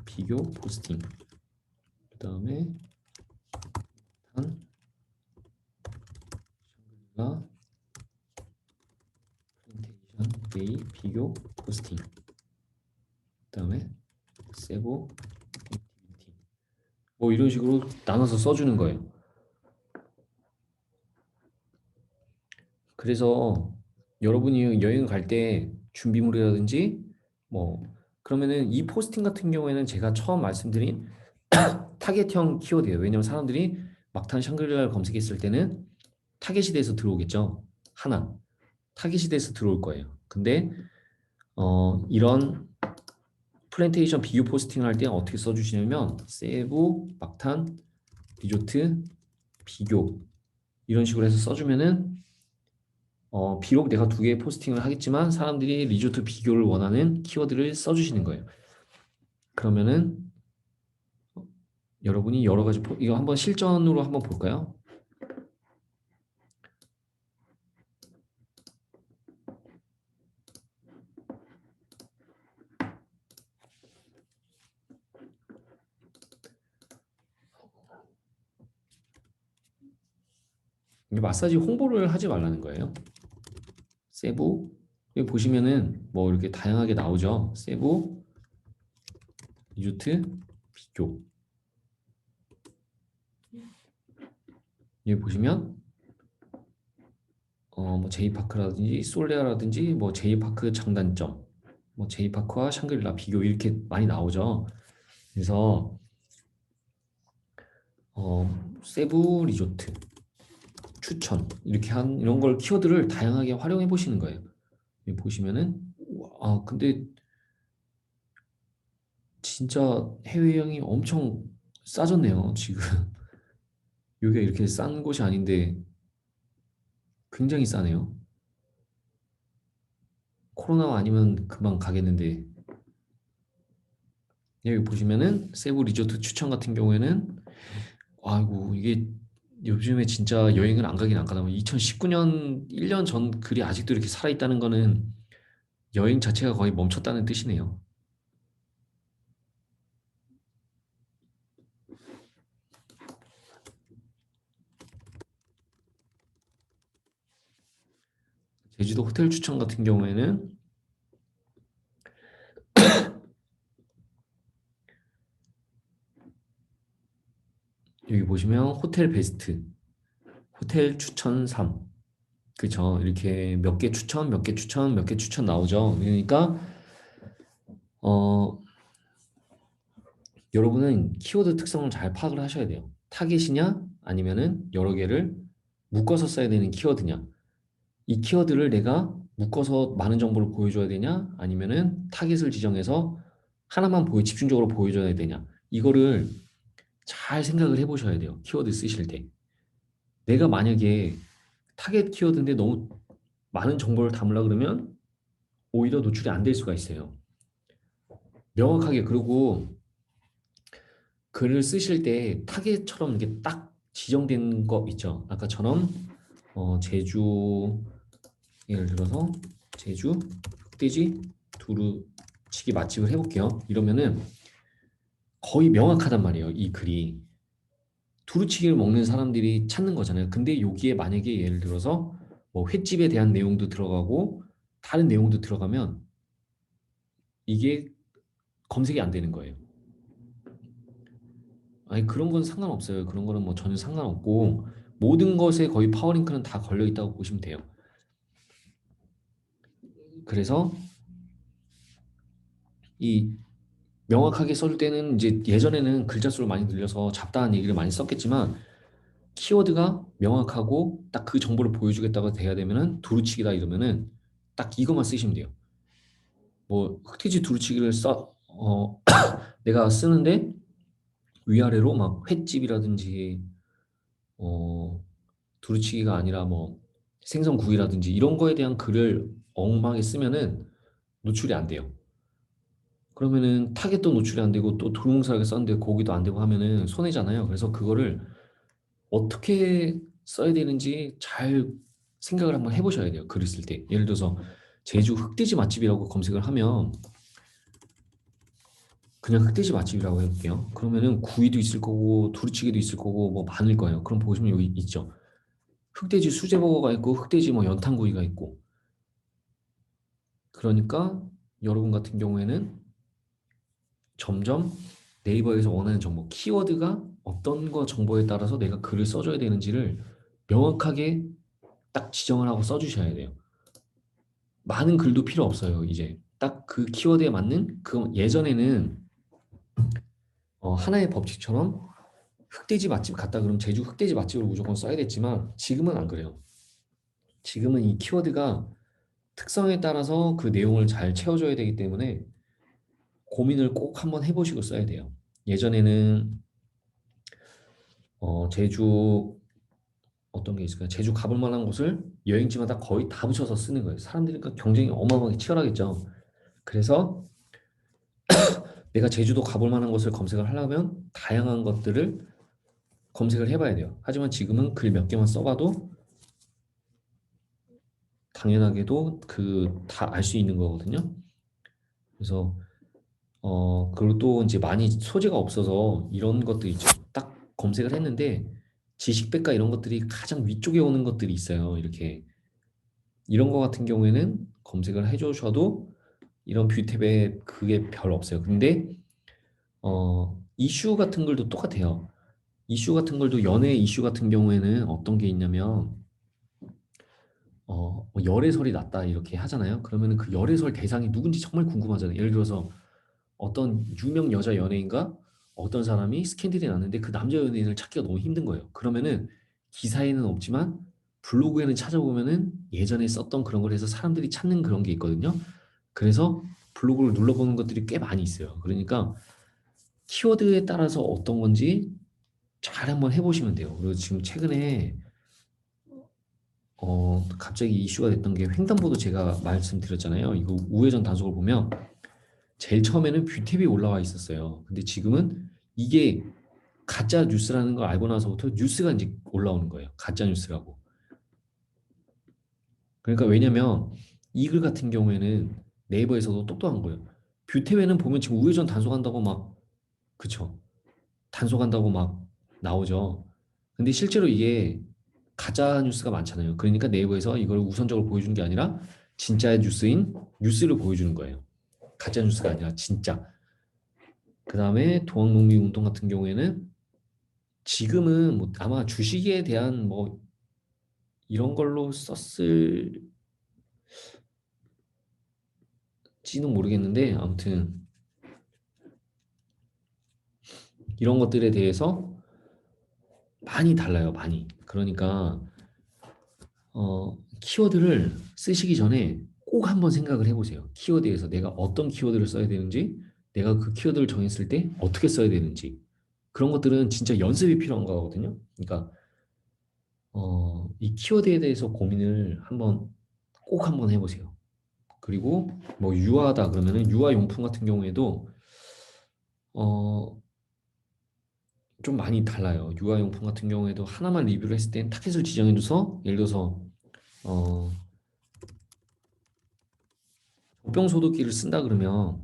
비교 포스팅 그 다음에 샹그릴라 프렌테이션 데이 비교 포스팅 그 다음에 세부 액티비티 뭐 이런 식으로 나눠서 써주는 거예요. 그래서 여러분이 여행을 갈 때 준비물이라든지 뭐 그러면은 이 포스팅 같은 경우에는 제가 처음 말씀드린 타겟형 키워드예요. 왜냐면 사람들이 막탄 샹그릴라를 검색했을 때는 타겟이 돼서 들어오겠죠. 하나 타겟이 돼서 들어올 거예요. 근데 이런 플랜테이션 비교 포스팅을 할 때 어떻게 써주시냐면 세부 막탄 리조트 비교 이런 식으로 해서 써주면은 비록 내가 2개의 포스팅을 하겠지만 사람들이 리조트 비교를 원하는 키워드를 써주시는 거예요. 그러면은 여러분이 여러 가지 이거 한번 실전으로 한번 볼까요? 이게 마사지 홍보를 하지 말라는 거예요. 세부 여기 보시면은 뭐 이렇게 다양하게 나오죠. 세부 리조트 비교 여기 보시면 뭐 제이파크라든지 솔레아라든지 뭐 제이파크 장단점 뭐 제이파크와 샹그릴라 비교 이렇게 많이 나오죠. 그래서 세부 리조트 추천 이렇게 한 이런 걸 키워드를 다양하게 활용해 보시는 거예요. 여기 보시면은 근데 진짜 해외여행이 엄청 싸졌네요. 지금 여기가 이렇게 싼 곳이 아닌데 굉장히 싸네요. 코로나 아니면 금방 가겠는데 여기 보시면은 세부 리조트 추천 같은 경우에는 아이고 이게 요즘에 진짜 여행을 안 가긴 안 가다 보면 2019년 1년 전 글이 아직도 이렇게 살아있다는 거는 여행 자체가 거의 멈췄다는 뜻이네요. 제주도 호텔 추천 같은 경우에는 여기 보시면 호텔 베스트, 호텔 추천 3. 그쵸? 이렇게 몇 개 추천, 몇 개 추천, 몇 개 추천 나오죠. 그러니까 어, 여러분은 키워드 특성을 잘 파악을 하셔야 돼요. 타겟이냐 아니면은 여러 개를 묶어서 써야 되는 키워드냐. 이 키워드를 내가 묶어서 많은 정보를 보여줘야 되냐 아니면은 타겟을 지정해서 하나만 집중적으로 보여줘야 되냐. 이거를 잘 생각을 해보셔야 돼요. 키워드 쓰실 때. 내가 만약에 타겟 키워드인데 너무 많은 정보를 담으려 그러면 오히려 노출이 안 될 수가 있어요. 명확하게. 그리고 글을 쓰실 때 타겟처럼 이게 딱 지정된 거 있죠. 아까처럼 제주, 예를 들어서 제주 흑돼지 두루치기 맛집을 해볼게요. 이러면은 거의 명확하단 말이에요. 이 글이 두루치기를 먹는 사람들이 찾는 거잖아요. 근데 여기에 만약에 예를 들어서 뭐 횟집에 대한 내용도 들어가고 다른 내용도 들어가면 이게 검색이 안 되는 거예요. 아니 그런 건 상관없어요. 그런 거는 뭐 전혀 상관없고 모든 것에 거의 파워링크는 다 걸려 있다고 보시면 돼요. 그래서 이 명확하게 썰 때는 이제 예전에는 글자 수를 많이 늘려서 잡다한 얘기를 많이 썼겠지만 키워드가 명확하고 딱 그 정보를 보여주겠다고 돼야 되면은 두루치기다 이러면은 딱 이것만 쓰시면 돼요. 뭐 흑돼지 두루치기를 내가 쓰는데 위아래로 막 횟집이라든지 어 두루치기가 아니라 뭐 생선구이라든지 이런 거에 대한 글을 엉망하게 쓰면은 노출이 안 돼요. 그러면은 타겟도 노출이 안 되고 또 동영상을 썼는데 거기도 안 되고 하면은 손해잖아요. 그래서 그거를 어떻게 써야 되는지 잘 생각을 한번 해보셔야 돼요. 글을 쓸 때. 예를 들어서 제주 흑돼지 맛집이라고 검색을 하면 그냥 흑돼지 맛집이라고 해볼게요. 그러면은 구이도 있을 거고 두루치기도 있을 거고 뭐 많을 거예요. 그럼 보시면 여기 있죠. 흑돼지 수제버거가 있고 흑돼지 뭐 연탄구이가 있고 그러니까 여러분 같은 경우에는 점점 네이버에서 원하는 정보, 키워드가 어떤 거 정보에 따라서 내가 글을 써줘야 되는지를 명확하게 딱 지정을 하고 써주셔야 돼요. 많은 글도 필요 없어요. 이제 딱 그 키워드에 맞는 그 예전에는 하나의 법칙처럼 흑돼지 맛집 갔다 그러면 제주 흑돼지 맛집을 무조건 써야 됐지만 지금은 안 그래요. 지금은 이 키워드가 특성에 따라서 그 내용을 잘 채워줘야 되기 때문에 고민을 꼭 한번 해보시고 써야 돼요. 예전에는 제주 어떤 게 있을까요? 제주 가볼 만한 곳을 여행지마다 거의 다 붙여서 쓰는 거예요. 사람들이 그러니까 경쟁이 어마어마하게 치열하겠죠. 그래서 내가 제주도 가볼 만한 곳을 검색을 하려면 다양한 것들을 검색을 해봐야 돼요. 하지만 지금은 글 몇 개만 써봐도 당연하게도 그 다 알 수 있는 거거든요. 그래서 그리고 또 이제 많이 소재가 없어서 이런 것들 있죠. 딱 검색을 했는데 지식백과 이런 것들이 가장 위쪽에 오는 것들이 있어요. 이렇게 이런 거 같은 경우에는 검색을 해주셔도 이런 뷰 탭에 그게 별 없어요. 근데 이슈 같은 글도 똑같아요. 이슈 같은 글도 연애 이슈 같은 경우에는 어떤 게 있냐면 뭐 열애설이 났다 이렇게 하잖아요. 그러면은 그 열애설 대상이 누군지 정말 궁금하잖아요. 예를 들어서 어떤 유명 여자 연예인과 어떤 사람이 스캔들이 났는데 그 남자 연예인을 찾기가 너무 힘든 거예요. 그러면은 기사에는 없지만 블로그에는 찾아보면은 예전에 썼던 그런 걸 해서 사람들이 찾는 그런 게 있거든요. 그래서 블로그를 눌러보는 것들이 꽤 많이 있어요. 그러니까 키워드에 따라서 어떤 건지 잘 한번 해보시면 돼요. 그리고 지금 최근에 갑자기 이슈가 됐던 게 횡단보도 제가 말씀드렸잖아요. 이거 우회전 단속을 보면 제일 처음에는 뷰탭이 올라와 있었어요. 근데 지금은 이게 가짜 뉴스라는 걸 알고 나서부터 뉴스가 이제 올라오는 거예요. 가짜 뉴스라고. 그러니까 왜냐면 이 글 같은 경우에는 네이버에서도 똑똑한 거예요. 뷰탭에는 보면 지금 우회전 단속한다고 막 그쵸? 단속한다고 막 나오죠. 근데 실제로 이게 가짜 뉴스가 많잖아요. 그러니까 네이버에서 이걸 우선적으로 보여주는 게 아니라 진짜의 뉴스인 뉴스를 보여주는 거예요. 가짜 뉴스가 아니라 진짜. 그 다음에 동학농민운동 같은 경우에는 지금은 뭐 아마 주식에 대한 뭐 이런 걸로 썼을지는 모르겠는데 아무튼 이런 것들에 대해서 많이 달라요, 많이. 그러니까 키워드를 쓰시기 전에 꼭 한번 생각을 해보세요. 키워드에서 내가 어떤 키워드를 써야 되는지, 내가 그 키워드를 정했을 때 어떻게 써야 되는지 그런 것들은 진짜 연습이 필요한 거거든요. 그러니까 이 키워드에 대해서 고민을 꼭 한번 해보세요. 그리고 뭐 유아다 그러면은 유아용품 같은 경우에도 어, 좀 많이 달라요. 유아용품 같은 경우에도 하나만 리뷰를 했을 땐 타겟을 지정해줘서 예를 들어서 어, 젖병 소독기를 쓴다 그러면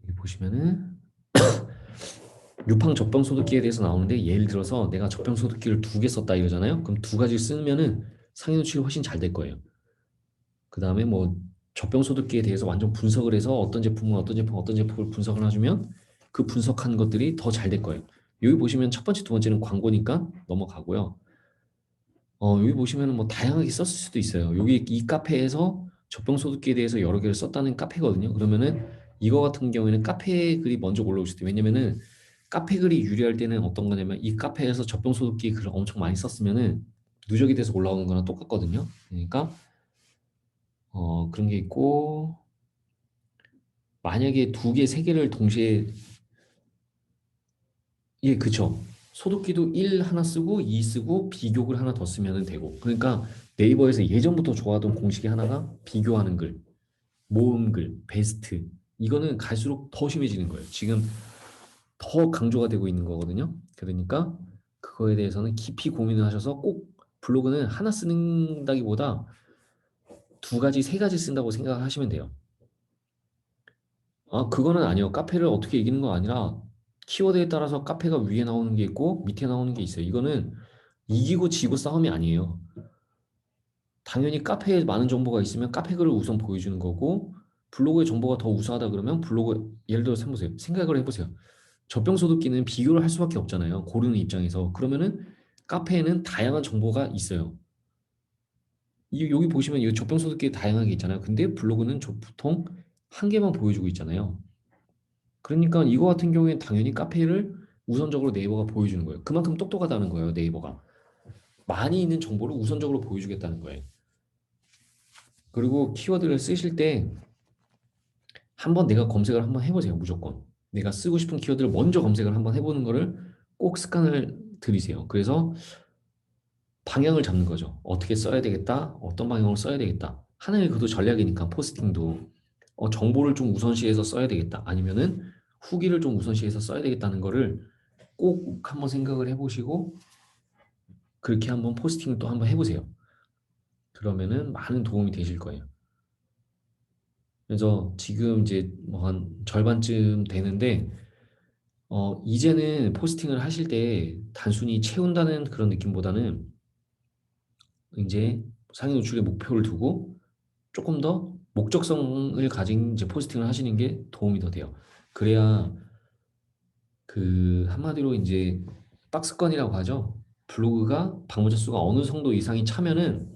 여기 보시면은 유팡 젖병 소독기에 대해서 나오는데 예를 들어서 내가 젖병 소독기를 2개 썼다 이러잖아요. 그럼 2가지 쓰면은 상해 노출이 훨씬 잘 될 거예요. 그 다음에 뭐 젖병 소독기에 대해서 완전 분석을 해서 어떤 제품을 분석을 해주면 그 분석한 것들이 더 잘 될 거예요. 여기 보시면 첫 번째, 두 번째는 광고니까 넘어가고요. 여기 보시면은 뭐 다양하게 썼을 수도 있어요. 여기 이 카페에서 젖병 소독기에 대해서 여러 개를 썼다는 카페거든요. 그러면은 이거 같은 경우에는 카페 글이 먼저 올라올 수도 있어요. 왜냐면은 카페 글이 유리할 때는 어떤 거냐면 이 카페에서 젖병 소독기 글을 엄청 많이 썼으면은 누적이 돼서 올라오는 거랑 똑같거든요. 그러니까 그런 게 있고 만약에 2개, 3개를 동시에 예, 그쵸. 소독기도 1 하나 쓰고 2 쓰고 비교글 하나 더 쓰면 되고. 그러니까 네이버에서 예전부터 좋아하던 공식이 하나가 비교하는 글, 모음글, 베스트. 이거는 갈수록 더 심해지는 거예요. 지금 더 강조가 되고 있는 거거든요. 그러니까 그거에 대해서는 깊이 고민을 하셔서 꼭 블로그는 하나 쓴다기보다 2가지, 3가지 쓴다고 생각하시면 돼요. 그거는 아니요. 카페를 어떻게 이기는 건 아니라 키워드에 따라서 카페가 위에 나오는 게 있고 밑에 나오는 게 있어요. 이거는 이기고 지고 싸움이 아니에요. 당연히 카페에 많은 정보가 있으면 카페 글을 우선 보여주는 거고 블로그의 정보가 더 우수하다 그러면 블로그 예를 들어서 해보세요. 생각을 해보세요. 젖병소독기는 비교를 할 수밖에 없잖아요. 고르는 입장에서. 그러면은 카페에는 다양한 정보가 있어요. 여기 보시면 이 젖병소독기 다양하게 있잖아요. 근데 블로그는 보통 한 개만 보여주고 있잖아요. 그러니까 이거 같은 경우에는 당연히 카페를 우선적으로 네이버가 보여주는 거예요. 그만큼 똑똑하다는 거예요, 네이버가. 많이 있는 정보를 우선적으로 보여주겠다는 거예요. 그리고 키워드를 쓰실 때 한번 내가 검색을 한번 해보세요, 무조건. 내가 쓰고 싶은 키워드를 먼저 검색을 한번 해보는 거를 꼭 습관을 들이세요. 그래서 방향을 잡는 거죠. 어떻게 써야 되겠다, 어떤 방향으로 써야 되겠다. 하나의 그도 전략이니까 포스팅도 정보를 좀 우선시해서 써야 되겠다. 아니면은 후기를 좀 우선시해서 써야 되겠다는 거를 꼭 한번 생각을 해보시고 그렇게 한번 포스팅 또 한번 해보세요. 그러면은 많은 도움이 되실 거예요. 그래서 지금 이제 뭐 한 절반쯤 되는데 이제는 포스팅을 하실 때 단순히 채운다는 그런 느낌보다는 이제 상위 노출의 목표를 두고 조금 더 목적성을 가진 이제 포스팅을 하시는 게 도움이 더 돼요. 그래야 그 한마디로 이제 박스권이라고 하죠. 블로그가 방문자 수가 어느 정도 이상이 차면은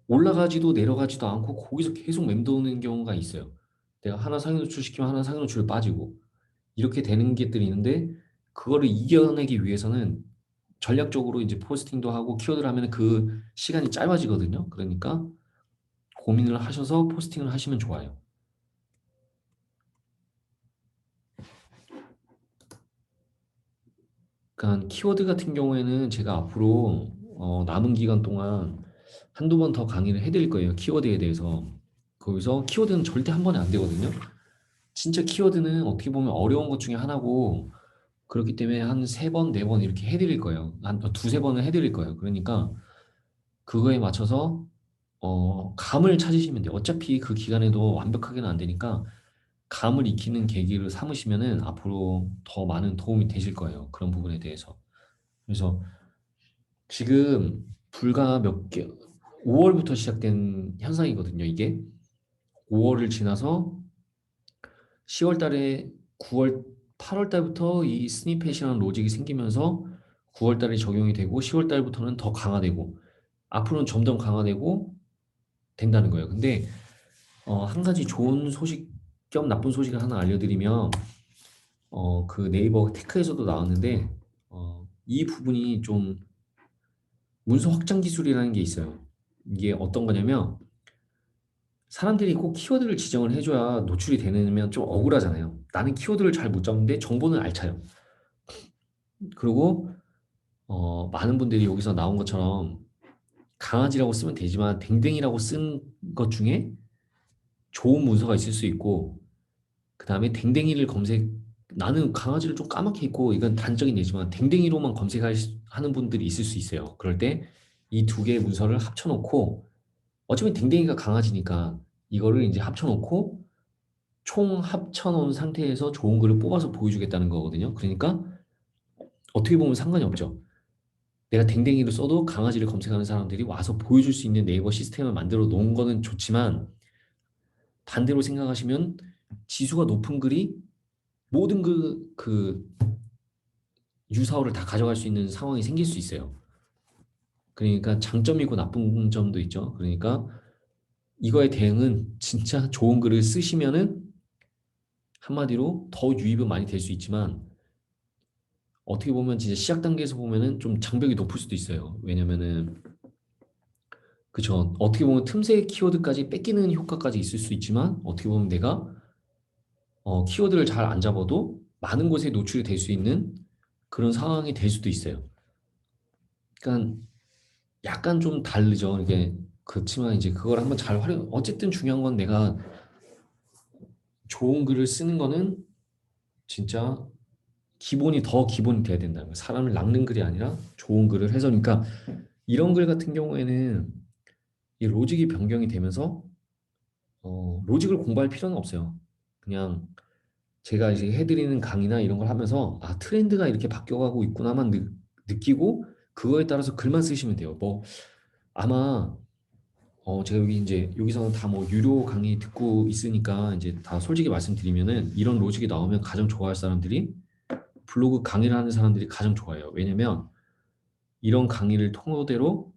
올라가지도 내려가지도 않고 거기서 계속 맴도는 경우가 있어요. 내가 하나 상위 노출시키면 하나 상위 노출 빠지고 이렇게 되는 것들이 있는데 그거를 이겨내기 위해서는 전략적으로 이제 포스팅도 하고 키워드를 하면 그 시간이 짧아지거든요. 그러니까 고민을 하셔서 포스팅을 하시면 좋아요. 그러니까 키워드 같은 경우에는 제가 앞으로 남은 기간 동안 한두 번 더 강의를 해드릴 거예요. 키워드에 대해서. 거기서 키워드는 절대 한 번에 안 되거든요. 진짜 키워드는 어떻게 보면 어려운 것 중에 하나고 그렇기 때문에 한 3번, 4번 이렇게 해드릴 거예요. 한 두세 번을 해드릴 거예요. 그러니까 그거에 맞춰서 감을 찾으시면 돼요. 어차피 그 기간에도 완벽하게는 안 되니까 감을 익히는 계기를 삼으시면은 앞으로 더 많은 도움이 되실 거예요. 그런 부분에 대해서. 그래서 지금 불과 5월부터 시작된 현상이거든요. 이게 5월을 지나서 10월 달에 9월, 8월 달부터 이 스니펫이라는 로직이 생기면서 9월 달에 적용이 되고 10월 달부터는 더 강화되고 앞으로는 점점 강화되고 된다는 거예요. 근데 한 가지 좋은 소식 겸 나쁜 소식을 하나 알려드리면 그 네이버 테크에서도 나왔는데 이 부분이 좀 문서 확장 기술이라는 게 있어요. 이게 어떤 거냐면 사람들이 꼭 키워드를 지정을 해줘야 노출이 되면 좀 억울하잖아요. 나는 키워드를 잘 못 잡는데 정보는 알차요. 그리고 많은 분들이 여기서 나온 것처럼 강아지라고 쓰면 되지만 댕댕이라고 쓴 것 중에 좋은 문서가 있을 수 있고 그 다음에 댕댕이를 나는 강아지를 좀 까맣게 있고 이건 단적인 예지만 댕댕이로만 검색하는 분들이 있을 수 있어요. 그럴 때 이 두 개의 문서를 합쳐놓고 어차피 댕댕이가 강아지니까 이거를 이제 합쳐놓고 총 합쳐놓은 상태에서 좋은 글을 뽑아서 보여주겠다는 거거든요. 그러니까 어떻게 보면 상관이 없죠. 내가 댕댕이를 써도 강아지를 검색하는 사람들이 와서 보여줄 수 있는 네이버 시스템을 만들어 놓은 거는 좋지만 반대로 생각하시면 지수가 높은 글이 모든 그 유사어를 다 가져갈 수 있는 상황이 생길 수 있어요. 그러니까 장점이고 나쁜 점도 있죠. 그러니까 이거의 대응은 진짜 좋은 글을 쓰시면은 한마디로 더 유입은 많이 될 수 있지만 어떻게 보면 진짜 시작 단계에서 보면은 좀 장벽이 높을 수도 있어요. 왜냐면은 그쵸. 어떻게 보면 틈새 키워드까지 뺏기는 효과까지 있을 수 있지만 어떻게 보면 내가 키워드를 잘 안 잡아도 많은 곳에 노출이 될 수 있는 그런 상황이 될 수도 있어요. 그러니까 약간 좀 다르죠. 이게 그렇지만 이제 그걸 한번 잘 어쨌든 중요한 건 내가 좋은 글을 쓰는 거는 진짜 더 기본이 돼야 된다는 거예요. 사람을 낚는 글이 아니라 좋은 글을 해서 그러니까 이런 글 같은 경우에는 이 로직이 변경이 되면서 로직을 공부할 필요는 없어요. 그냥 제가 이제 해드리는 강의나 이런 걸 하면서 아 트렌드가 이렇게 바뀌어가고 있구나만 느끼고 그거에 따라서 글만 쓰시면 돼요. 뭐 아마 제가 여기 이제 여기서는 다 뭐 유료 강의 듣고 있으니까 이제 다 솔직히 말씀드리면은 이런 로직이 나오면 가장 좋아할 사람들이 블로그 강의를 하는 사람들이 가장 좋아해요. 왜냐면 이런 강의를 토대로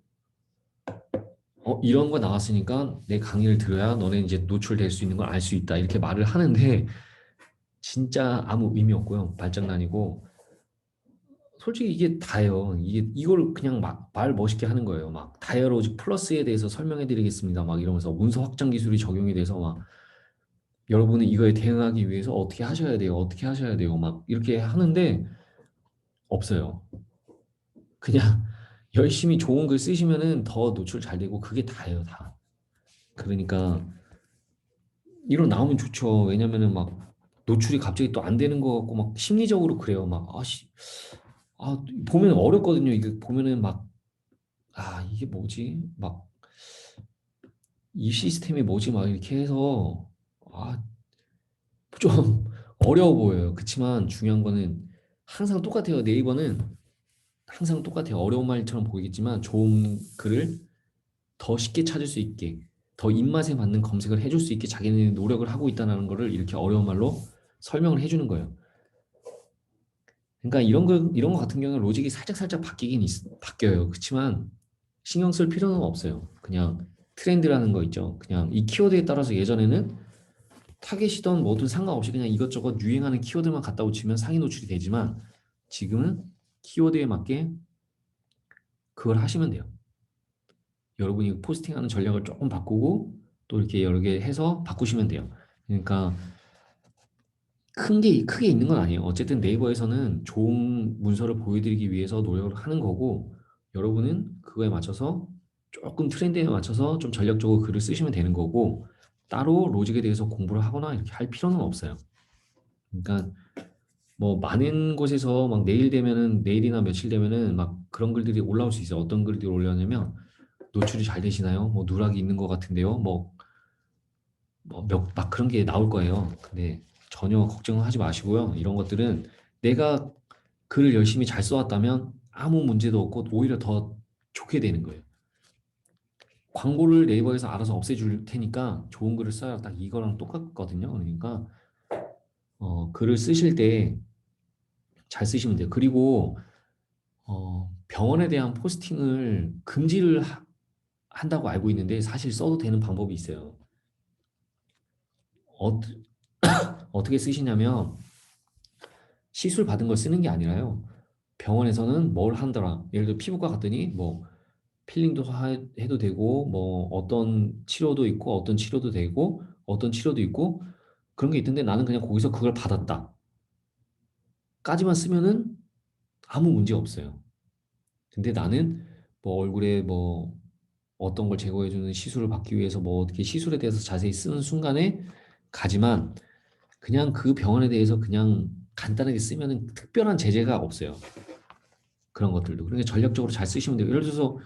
이런 거 나왔으니까 내 강의를 들어야 너네 이제 노출될 수 있는 걸 알 수 있다 이렇게 말을 하는데 진짜 아무 의미 없고요. 말장난이고 솔직히 이게 다예요. 이걸 그냥 막 말 멋있게 하는 거예요. 막 다이어로직 플러스에 대해서 설명해 드리겠습니다. 막 이러면서 문서 확장 기술이 적용이 돼서 막 여러분은 이거에 대응하기 위해서 어떻게 하셔야 돼요. 어떻게 하셔야 돼요. 막 이렇게 하는데 없어요. 그냥 열심히 좋은 글 쓰시면은 더 노출 잘 되고 그게 다예요, 다. 그러니까 이런 나오면 좋죠. 왜냐면은 막 노출이 갑자기 또 안 되는 거 같고 막 심리적으로 그래요. 막 보면 어렵거든요. 이게 보면은 막 이게 뭐지? 막 이 시스템이 뭐지? 막 이렇게 해서 아, 좀 어려워 보여요. 그치만 중요한 거는 항상 똑같아요. 네이버는 항상 똑같아요. 어려운 말처럼 보이겠지만 좋은 글을 더 쉽게 찾을 수 있게 더 입맛에 맞는 검색을 해줄 수 있게 자기네들이 노력을 하고 있다는 거를 이렇게 어려운 말로 설명을 해주는 거예요. 그러니까 이런 거 같은 경우는 로직이 살짝 바뀌어요. 그렇지만 신경 쓸 필요는 없어요. 그냥 트렌드라는 거 있죠. 그냥 이 키워드에 따라서 예전에는 타겟이던 뭐든 상관없이 그냥 이것저것 유행하는 키워드만 갖다 붙이면 상위 노출이 되지만 지금은 키워드에 맞게 그걸 하시면 돼요. 여러분이 포스팅하는 전략을 조금 바꾸고 또 이렇게 여러 개 해서 바꾸시면 돼요. 그러니까 크게 있는 건 아니에요. 어쨌든 네이버에서는 좋은 문서를 보여드리기 위해서 노력을 하는 거고 여러분은 그거에 맞춰서 조금 트렌드에 맞춰서 좀 전략적으로 글을 쓰시면 되는 거고 따로 로직에 대해서 공부를 하거나 이렇게 할 필요는 없어요. 그러니까 뭐 많은 곳에서 막 내일이나 며칠 되면은 막 그런 글들이 올라올 수 있어요. 어떤 글들이 올라오냐면 노출이 잘 되시나요? 뭐 누락이 있는 것 같은데요. 막 그런 게 나올 거예요. 근데 전혀 걱정하지 마시고요. 이런 것들은 내가 글을 열심히 잘 써왔다면 아무 문제도 없고 오히려 더 좋게 되는 거예요. 광고를 네이버에서 알아서 없애줄 테니까 좋은 글을 써요. 딱 이거랑 똑같거든요. 그러니까 글을 쓰실 때 잘 쓰시면 돼요. 그리고 병원에 대한 포스팅을 금지를 한다고 알고 있는데 사실 써도 되는 방법이 있어요. 어, 어떻게 쓰시냐면 시술 받은 걸 쓰는 게 아니라요. 병원에서는 뭘 한더라. 예를 들어 피부과 갔더니 뭐 필링도 해도 되고 뭐 어떤 치료도 있고 어떤 치료도 되고 어떤 치료도 있고 그런 게 있던데 나는 그냥 거기서 그걸 받았다. 까지만 쓰면은 아무 문제 없어요. 근데 나는 뭐 얼굴에 뭐 어떤 걸 제거해주는 시술을 받기 위해서 뭐 어떻게 시술에 대해서 자세히 쓰는 순간에 가지만 그냥 그 병원에 대해서 그냥 간단하게 쓰면은 특별한 제재가 없어요. 그런 것들도. 그러니까 전략적으로 잘 쓰시면 돼요. 예를 들어서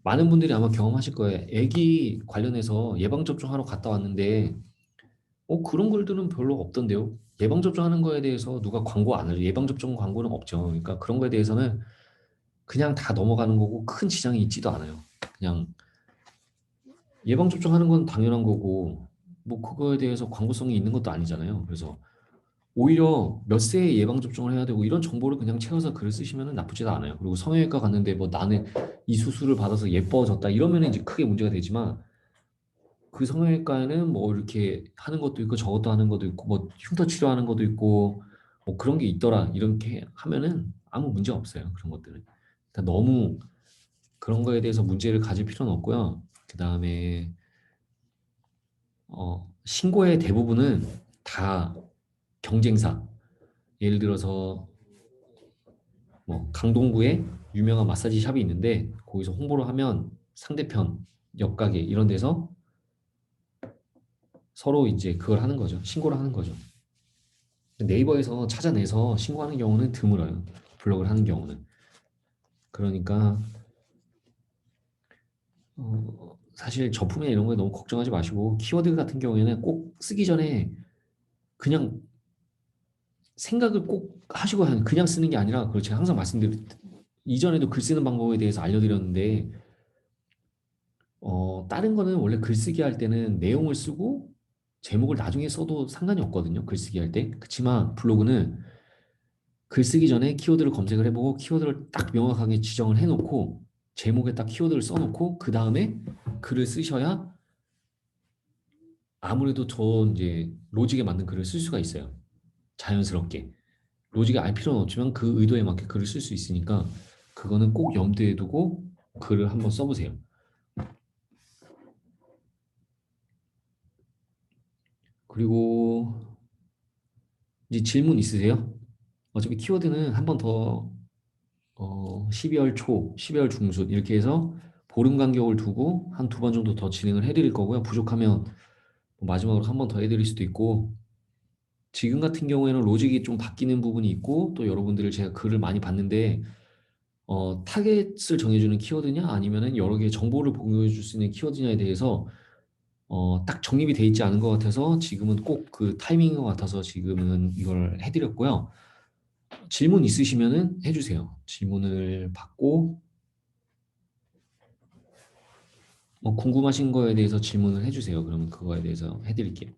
많은 분들이 아마 경험하실 거예요. 애기 관련해서 예방접종하러 갔다 왔는데 그런 글들은 별로 없던데요. 예방접종하는 거에 대해서 누가 광고 안 해요. 예방접종 광고는 없죠. 그러니까 그런 거에 대해서는 그냥 다 넘어가는 거고 큰 지장이 있지도 않아요. 그냥 예방접종하는 건 당연한 거고 뭐 그거에 대해서 광고성이 있는 것도 아니잖아요. 그래서 오히려 몇 세에 예방접종을 해야 되고 이런 정보를 그냥 채워서 글을 쓰시면 나쁘지도 않아요. 그리고 성형외과 갔는데 뭐 나는 이 수술을 받아서 예뻐졌다 이러면 이제 크게 문제가 되지만 그 성형외과에는 뭐 이렇게 하는 것도 있고 저것도 하는 것도 있고 뭐 흉터 치료하는 것도 있고 뭐 그런 게 있더라 이렇게 하면은 아무 문제 없어요. 그런 것들은. 그러니까 너무 그런 거에 대해서 문제를 가질 필요는 없고요. 그 다음에 신고의 대부분은 다 경쟁사. 예를 들어서 뭐 강동구에 유명한 마사지 샵이 있는데 거기서 홍보를 하면 상대편 옆가게 이런 데서 서로 이제 그걸 하는 거죠. 신고를 하는 거죠. 네이버에서 찾아내서 신고하는 경우는 드물어요. 블로그를 하는 경우는. 그러니까 사실 저품이나 이런 거에 너무 걱정하지 마시고 키워드 같은 경우에는 꼭 쓰기 전에 그냥 생각을 꼭 하시고 그냥 쓰는 게 아니라 그걸 제가 항상 이전에도 글 쓰는 방법에 대해서 알려드렸는데 다른 거는 원래 글쓰기 할 때는 내용을 쓰고 제목을 나중에 써도 상관이 없거든요. 글쓰기 할 때. 그치만 블로그는 글쓰기 전에 키워드를 검색을 해보고 키워드를 딱 명확하게 지정을 해놓고 제목에 딱 키워드를 써놓고 그 다음에 글을 쓰셔야 아무래도 더 이제 로직에 맞는 글을 쓸 수가 있어요. 자연스럽게. 로직에 알 필요는 없지만 그 의도에 맞게 글을 쓸 수 있으니까 그거는 꼭 염두에 두고 글을 한번 써보세요. 그리고 이제 질문 있으세요? 어차피 키워드는 한 번 더 12월 초, 12월 중순 이렇게 해서 보름 간격을 두고 한 두 번 정도 더 진행을 해드릴 거고요. 부족하면 뭐 마지막으로 한 번 더 해드릴 수도 있고 지금 같은 경우에는 로직이 좀 바뀌는 부분이 있고 또 여러분들을 제가 글을 많이 봤는데 타겟을 정해주는 키워드냐 아니면은 여러 개의 정보를 공유해 줄 수 있는 키워드냐에 대해서 딱 정립이 돼 있지 않은 것 같아서 지금은 꼭 그 타이밍인 것 같아서 지금은 이걸 해드렸고요. 질문 있으시면은 해주세요. 질문을 받고 뭐 궁금하신 거에 대해서 질문을 해주세요. 그러면 그거에 대해서 해드릴게요.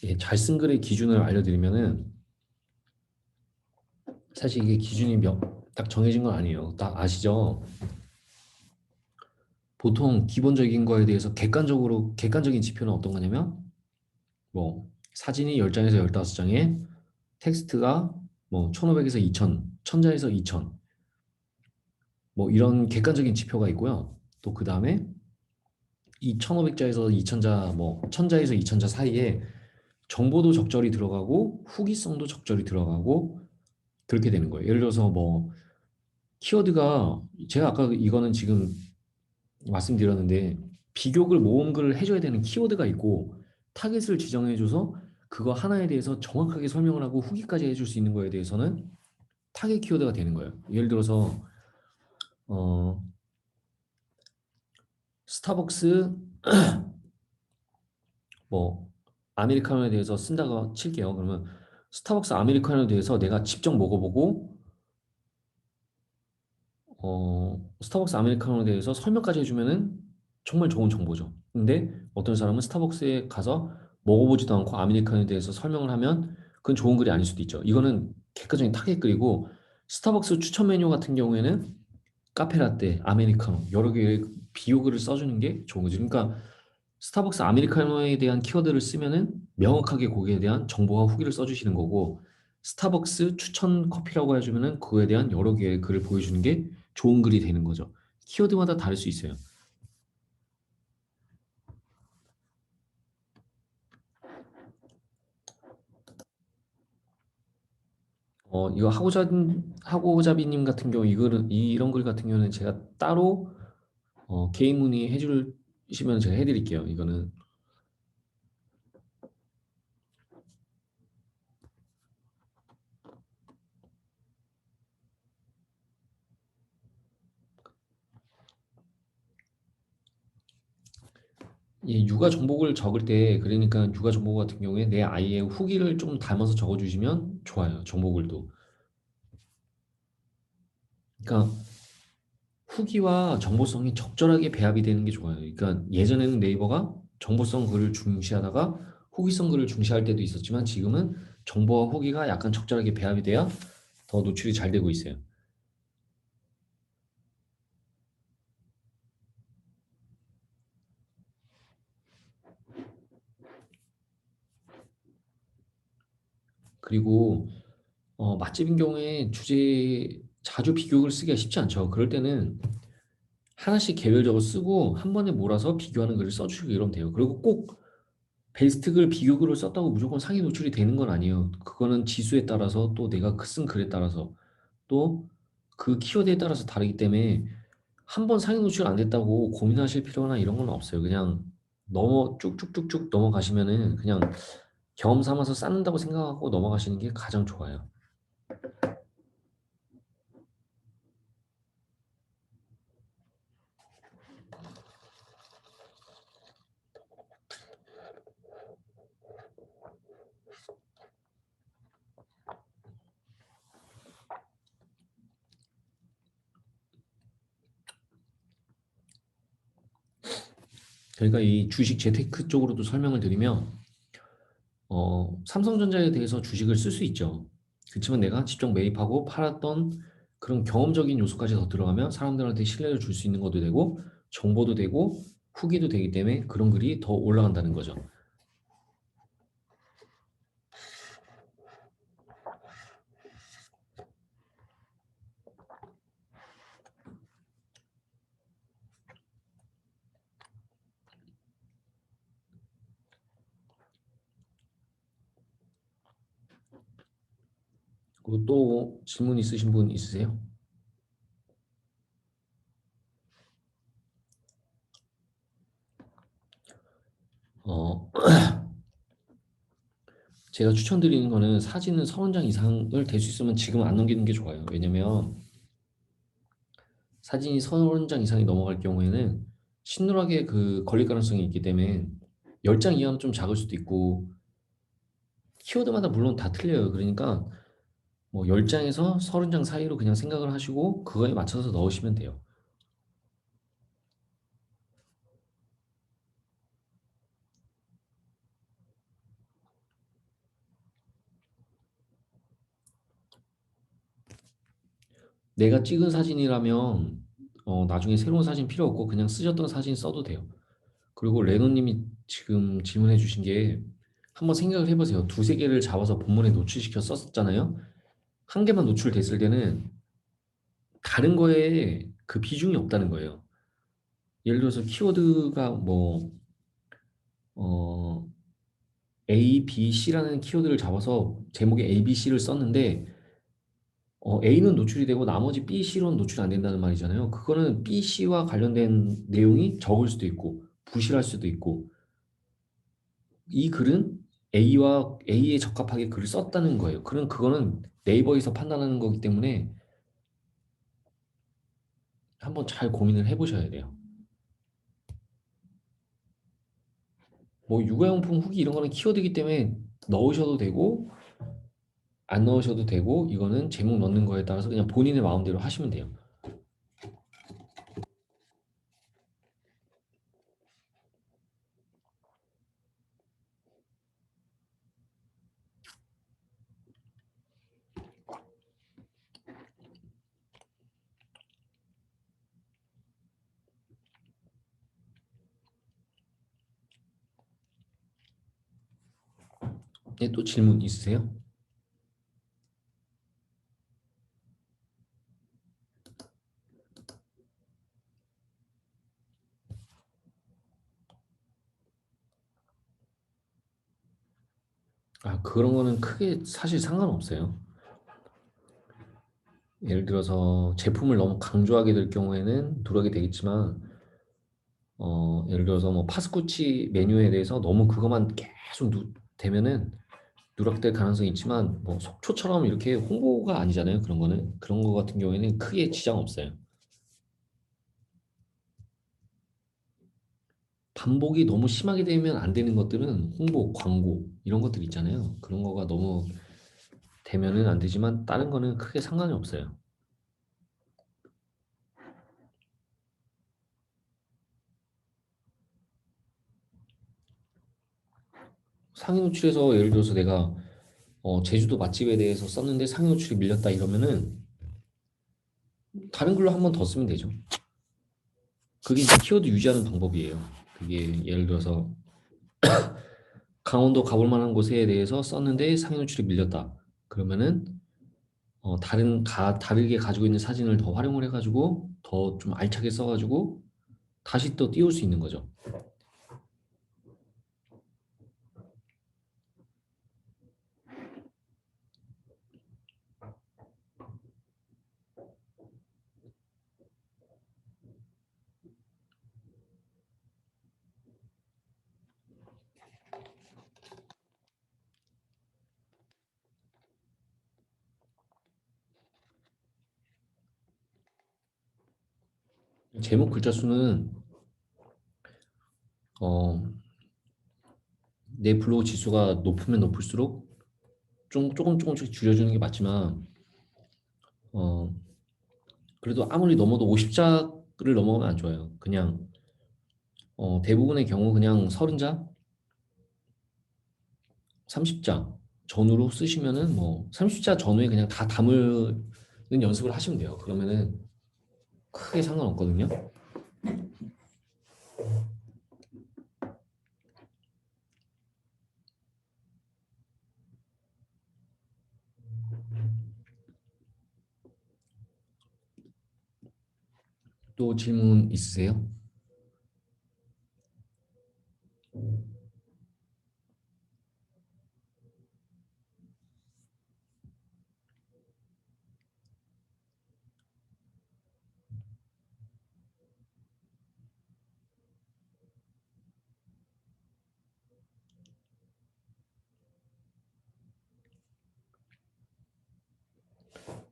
예, 잘 쓴 글의 기준을 알려드리면은 사실 이게 기준이 딱 정해진 건 아니에요. 딱 아시죠? 보통 기본적인 거에 대해서 객관적인 지표는 어떤 거냐면 뭐 사진이 10장에서 15장에 텍스트가 뭐 1500에서 2000, 1000자에서 2000 뭐 이런 객관적인 지표가 있고요. 또 그 다음에 이 1500자에서 2000자 뭐 1000자에서 2000자 사이에 정보도 적절히 들어가고 후기성도 적절히 들어가고 그렇게 되는 거예요. 예를 들어서 뭐 키워드가 제가 아까 이거는 지금 말씀드렸는데 비교글 모음글을 해줘야 되는 키워드가 있고 타겟을 지정해줘서 그거 하나에 대해서 정확하게 설명을 하고 후기까지 해줄 수 있는 거에 대해서는 타겟 키워드가 되는 거예요. 예를 들어서 어, 스타벅스 뭐 아메리카노에 대해서 쓴다고 칠게요. 그러면 스타벅스 아메리카노에 대해서 내가 직접 먹어보고 스타벅스 아메리카노에 대해서 설명까지 해주면은 정말 좋은 정보죠. 근데 어떤 사람은 스타벅스에 가서 먹어보지도 않고 아메리카노에 대해서 설명을 하면 그건 좋은 글이 아닐 수도 있죠. 이거는 객관적인 타겟 글이고 스타벅스 추천 메뉴 같은 경우에는 카페라떼, 아메리카노 여러 개의 비교글을 써주는 게 좋은 거죠. 그러니까 스타벅스 아메리카노에 대한 키워드를 쓰면은 명확하게 거기에 대한 정보와 후기를 써주시는 거고 스타벅스 추천 커피라고 해주면은 그거에 대한 여러 개의 글을 보여주는 게 좋은 글이 되는 거죠. 키워드마다 다를 수 있어요. 이거 하고자비님 같은 경우 이거는 이런 글 같은 경우는 제가 따로 개인 문의 해주시면 제가 해드릴게요. 이거는 이 육아 정복을 적을 때 그러니까 육아 정복 같은 경우에 내 아이의 후기를 좀 담아서 적어주시면 좋아요. 정보글도. 그러니까 후기와 정보성이 적절하게 배합이 되는 게 좋아요. 그러니까 예전에는 네이버가 정보성 글을 중시하다가 후기성 글을 중시할 때도 있었지만 지금은 정보와 후기가 약간 적절하게 배합이 돼야 더 노출이 잘 되고 있어요. 그리고 맛집인 경우에 주제 자주 비교를 쓰기가 쉽지 않죠. 그럴 때는 하나씩 개별적으로 쓰고 한 번에 몰아서 비교하는 글을 써주시고 이러면 돼요. 그리고 꼭 베스트 글 비교글을 썼다고 무조건 상위 노출이 되는 건 아니에요. 그거는 지수에 따라서 또 내가 쓴 글에 따라서 또 그 키워드에 따라서 다르기 때문에 한 번 상위 노출 안 됐다고 고민하실 필요나 이런 건 없어요. 그냥 넘어 쭉쭉쭉쭉 넘어가시면은 그냥 경험 삼아서 쌓는다고 생각하고 넘어가시는 게 가장 좋아요. 그러니까 이 주식 재테크 쪽으로도 설명을 드리면 삼성전자에 대해서 주식을 쓸 수 있죠. 그렇지만 내가 직접 매입하고 팔았던 그런 경험적인 요소까지 더 들어가면 사람들한테 신뢰를 줄 수 있는 것도 되고 정보도 되고 후기도 되기 때문에 그런 글이 더 올라간다는 거죠. 그리고 또 질문 있으신 분 있으세요? 어, 제가 추천드리는 거는 사진은 30장 이상을 될 수 있으면 지금 안 넘기는 게 좋아요. 왜냐면 사진이 30장 이상이 넘어갈 경우에는 심플하게 그 걸릴 가능성이 있기 때문에 10장 이하는 좀 작을 수도 있고 키워드마다 물론 다 틀려요. 그러니까 뭐 10장에서 30장 사이로 그냥 생각을 하시고 그거에 맞춰서 넣으시면 돼요. 내가 찍은 사진이라면 나중에 새로운 사진 필요 없고 그냥 쓰셨던 사진 써도 돼요. 그리고 레노님이 지금 질문해 주신 게 한번 생각을 해보세요. 두세 개를 잡아서 본문에 노출시켜 썼잖아요. 한 개만 노출됐을 때는 다른 거에 그 비중이 없다는 거예요. 예를 들어서 키워드가 뭐 어, A, B, C라는 키워드를 잡아서 제목에 A, B, C를 썼는데 A는 노출이 되고 나머지 B, C로는 노출이 안 된다는 말이잖아요. 그거는 B, C와 관련된 내용이 적을 수도 있고 부실할 수도 있고 이 글은 A에 적합하게 글을 썼다는 거예요. 그럼 그거는 네이버에서 판단하는 거기 때문에 한번 잘 고민을 해보셔야 돼요. 뭐 육아용품 후기 이런 거는 키워드이기 때문에 넣으셔도 되고 안 넣으셔도 되고 이거는 제목 넣는 거에 따라서 그냥 본인의 마음대로 하시면 돼요. 네, 또 질문 있으세요? 아, 그런 거는 크게 사실 상관없어요. 예를 들어서 제품을 너무 강조하게 될 경우에는 누락이 되겠지만 예를 들어서 뭐 파스쿠치 메뉴에 대해서 너무 그것만 계속 되면은 누락될 가능성이 있지만 뭐 속초처럼 이렇게 홍보가 아니잖아요. 그런 거는 그런 거 같은 경우에는 크게 지장 없어요. 반복이 너무 심하게 되면 안 되는 것들은 홍보, 광고 이런 것들 있잖아요. 그런 거가 너무 되면은 안 되지만 다른 거는 크게 상관이 없어요. 상위 노출에서 예를 들어서 내가 제주도 맛집에 대해서 썼는데 상위 노출이 밀렸다 이러면은 다른 글로 한 번 더 쓰면 되죠. 그게 이제 키워드 유지하는 방법이에요. 그게 예를 들어서 강원도 가볼 만한 곳에 대해서 썼는데 상위 노출이 밀렸다. 그러면은 다르게 가지고 있는 사진을 더 활용을 해가지고 더 좀 알차게 써가지고 다시 또 띄울 수 있는 거죠. 제목 글자 수는 어, 내 블로그 지수가 높으면 높을수록 조금씩 줄여주는 게 맞지만 어, 그래도 아무리 넘어도 50자를 넘어가면 안 좋아요. 그냥 대부분의 경우 그냥 30자, 30자 전후로 쓰시면은 뭐 30자 전후에 그냥 다 담는 연습을 하시면 돼요. 그러면은 크게 상관없거든요. 또 질문 있으세요?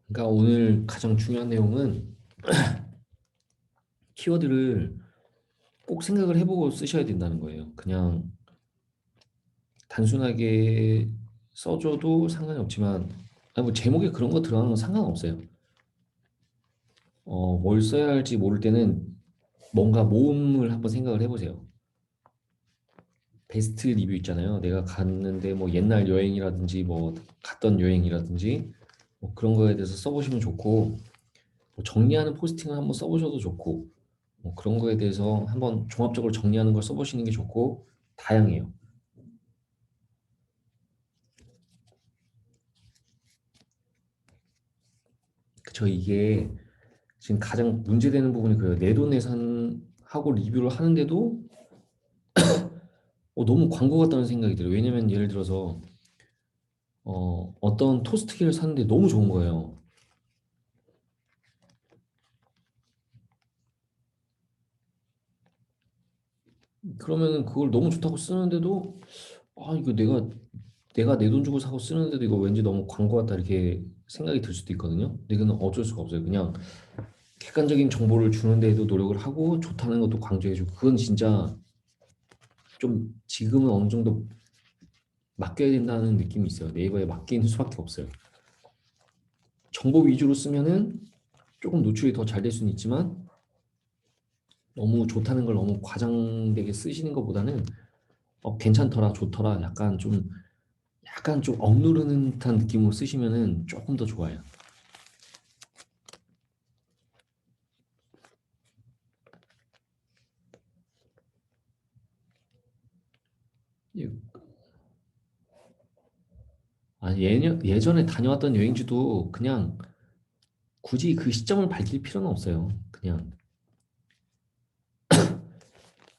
그러니까 오늘 가장 중요한 내용은 키워드를 꼭 생각을 해보고 쓰셔야 된다는 거예요. 그냥 단순하게 써줘도 상관이 없지만 아니 뭐 제목에 그런 거 들어가는 건 상관없어요. 뭘 써야 할지 모를 때는 뭔가 모음을 한번 생각을 해보세요. 베스트 리뷰 있잖아요. 내가 갔는데 뭐 옛날 여행이라든지 뭐 갔던 여행이라든지 뭐 그런 거에 대해서 써보시면 좋고 뭐 정리하는 포스팅을 한번 써보셔도 좋고 뭐 그런 거에 대해서 한번 종합적으로 정리하는 걸 써보시는 게 좋고 다양해요. 그쵸 이게 지금 가장 문제되는 부분이 그래요. 내돈내산하고 리뷰를 하는데도 너무 광고 같다는 생각이 들어요. 왜냐면 예를 들어서 어떤 토스트기를 샀는데 너무 좋은 거예요. 그러면 그걸 너무 좋다고 쓰는데도 아 이거 내가 내 돈 주고 사고 쓰는데도 이거 왠지 너무 광고 같다 이렇게 생각이 들 수도 있거든요. 근데 이거는 어쩔 수가 없어요. 그냥 객관적인 정보를 주는 데에도 노력을 하고 좋다는 것도 강조해주고 그건 진짜 좀 지금은 어느 정도 맡겨야 된다는 느낌이 있어요. 네이버에 맡기는 수밖에 없어요. 정보 위주로 쓰면은 조금 노출이 더 잘 될 수는 있지만 너무 좋다는 걸 너무 과장되게 쓰시는 것보다는 괜찮더라, 좋더라, 약간 좀 억누르는 듯한 느낌으로 쓰시면은 조금 더 좋아요. 예, 예전에 다녀왔던 여행지도 그냥 굳이 그 시점을 밝힐 필요는 없어요.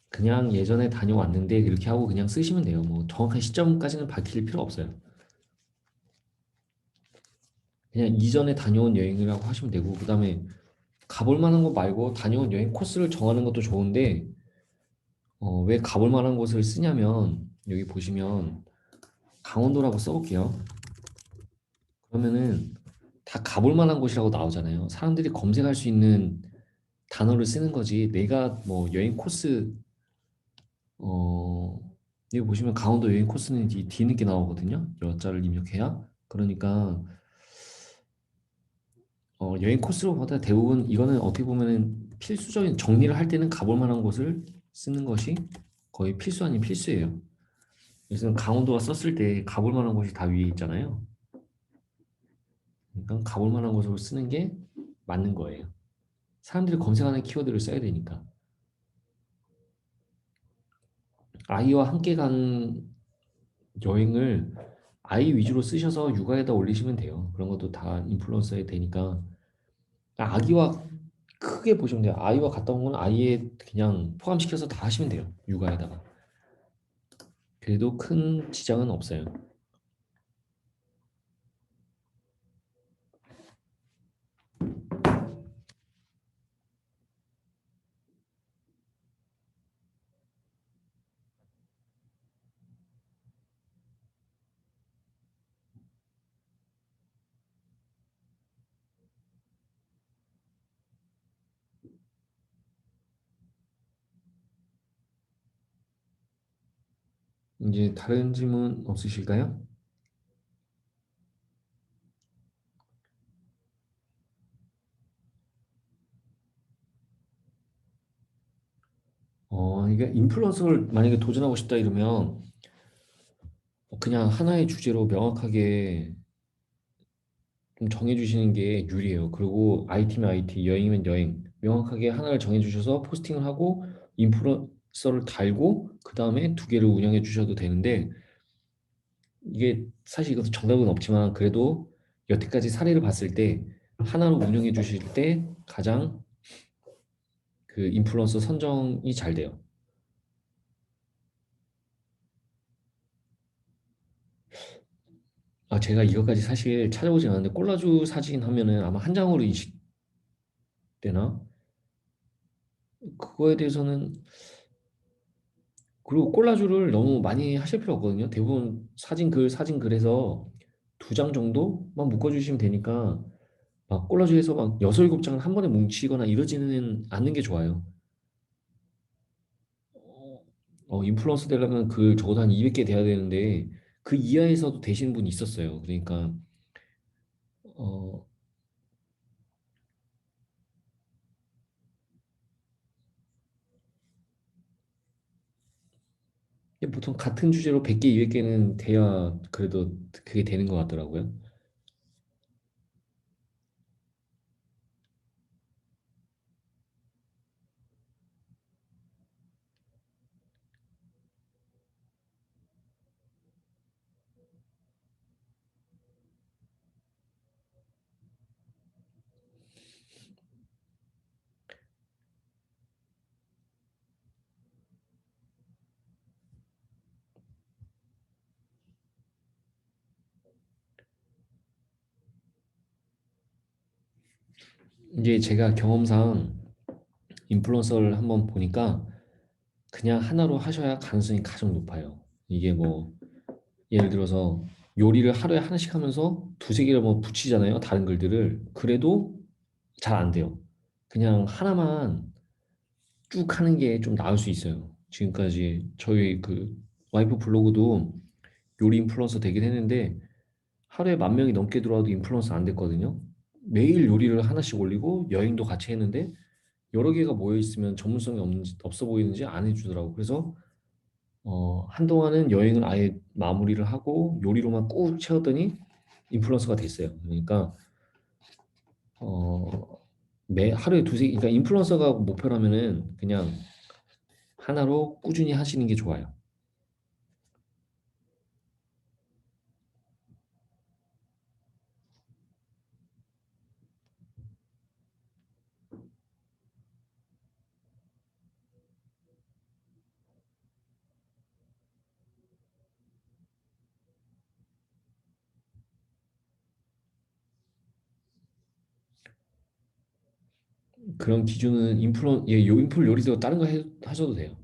그냥 예전에 다녀왔는데 이렇게 하고 그냥 쓰시면 돼요. 뭐 정확한 시점까지는 밝힐 필요 없어요. 그냥 이전에 다녀온 여행이라고 하시면 되고 그다음에 가볼 만한 거 말고 다녀온 여행 코스를 정하는 것도 좋은데 왜 가볼 만한 곳을 쓰냐면 여기 보시면 강원도라고 써볼게요. 그러면은 다 가볼 만한 곳이라고 나오잖아요. 사람들이 검색할 수 있는 단어를 쓰는 거지. 내가 뭐 여행 코스 어 여기 보시면 강원도 여행 코스는 이 뒤늦게 나오거든요. 여자를 입력해야. 그러니까 여행 코스로보다 대부분 이거는 어떻게 보면은 필수적인 정리를 할 때는 가볼 만한 곳을 쓰는 것이 거의 필수 아닌 필수예요. 그래서 강원도가 썼을 때 가볼 만한 곳이 다 위에 있잖아요. 그러니까 가볼 만한 곳으로 쓰는 게 맞는 거예요. 사람들이 검색하는 키워드를 써야 되니까. 아이와 함께 간 여행을 아이 위주로 쓰셔서 육아에다 올리시면 돼요. 그런 것도 다 인플루언서에 되니까. 아기와 크게 보시면 돼요. 아이와 갔다 온 건 아이에 그냥 포함시켜서 다 하시면 돼요. 육아에다가. 그래도 큰 지장은 없어요. 이제 다른 질문 없으실까요? 이게 인플루언서를 만약에 도전하고 싶다 이러면 그냥 하나의 주제로 명확하게 좀 정해주시는 게 유리해요. 그리고 IT면 IT, 여행이면 여행 명확하게 하나를 정해주셔서 포스팅을 하고 인플루언서를 달고 그 다음에 두 개를 운영해 주셔도 되는데 이게 사실 이것도 정답은 없지만 그래도 여태까지 사례를 봤을 때 하나로 운영해 주실 때 가장 그 인플루언서 선정이 잘 돼요. 제가 이것까지 사실 찾아보진 않았는데 콜라주 사진 하면은 아마 한 장으로 인식되나? 그거에 대해서는 그리고 콜라주를 너무 많이 하실 필요 없거든요. 대부분 사진 글에서 두 장 정도만 묶어주시면 되니까 막 콜라주에서 막 여섯 일곱 장을 한 번에 뭉치거나 이러지는 않는 게 좋아요. 인플루언서 되려면 그 적어도 한 200개 돼야 되는데 그 이하에서도 되시는 분이 있었어요. 그러니까 어, 보통 같은 주제로 100개, 200개는 돼야 그래도 그게 되는 것 같더라고요. 이제 제가 경험상 인플루언서를 한번 보니까 그냥 하나로 하셔야 가능성이 가장 높아요. 이게 뭐 예를 들어서 요리를 하루에 하나씩 하면서 두세 개를 뭐 붙이잖아요. 다른 글들을. 그래도 잘 안 돼요. 그냥 하나만 쭉 하는 게 좀 나을 수 있어요. 지금까지 저희 그 와이프 블로그도 요리 인플루언서 되긴 했는데 하루에 10,000명이 넘게 들어와도 인플루언서 안 됐거든요. 매일 요리를 하나씩 올리고 여행도 같이 했는데 여러 개가 모여 있으면 전문성이 없어 보이는지 안 해주더라고. 그래서 한동안은 여행을 아예 마무리를 하고 요리로만 꾹 채웠더니 인플루언서가 됐어요. 그러니까 어, 매 하루에 두세 그러니까 인플루언서가 목표라면은 그냥 하나로 꾸준히 하시는 게 좋아요. 그런 기준은 인플 요리도 다른 거 하셔도 돼요.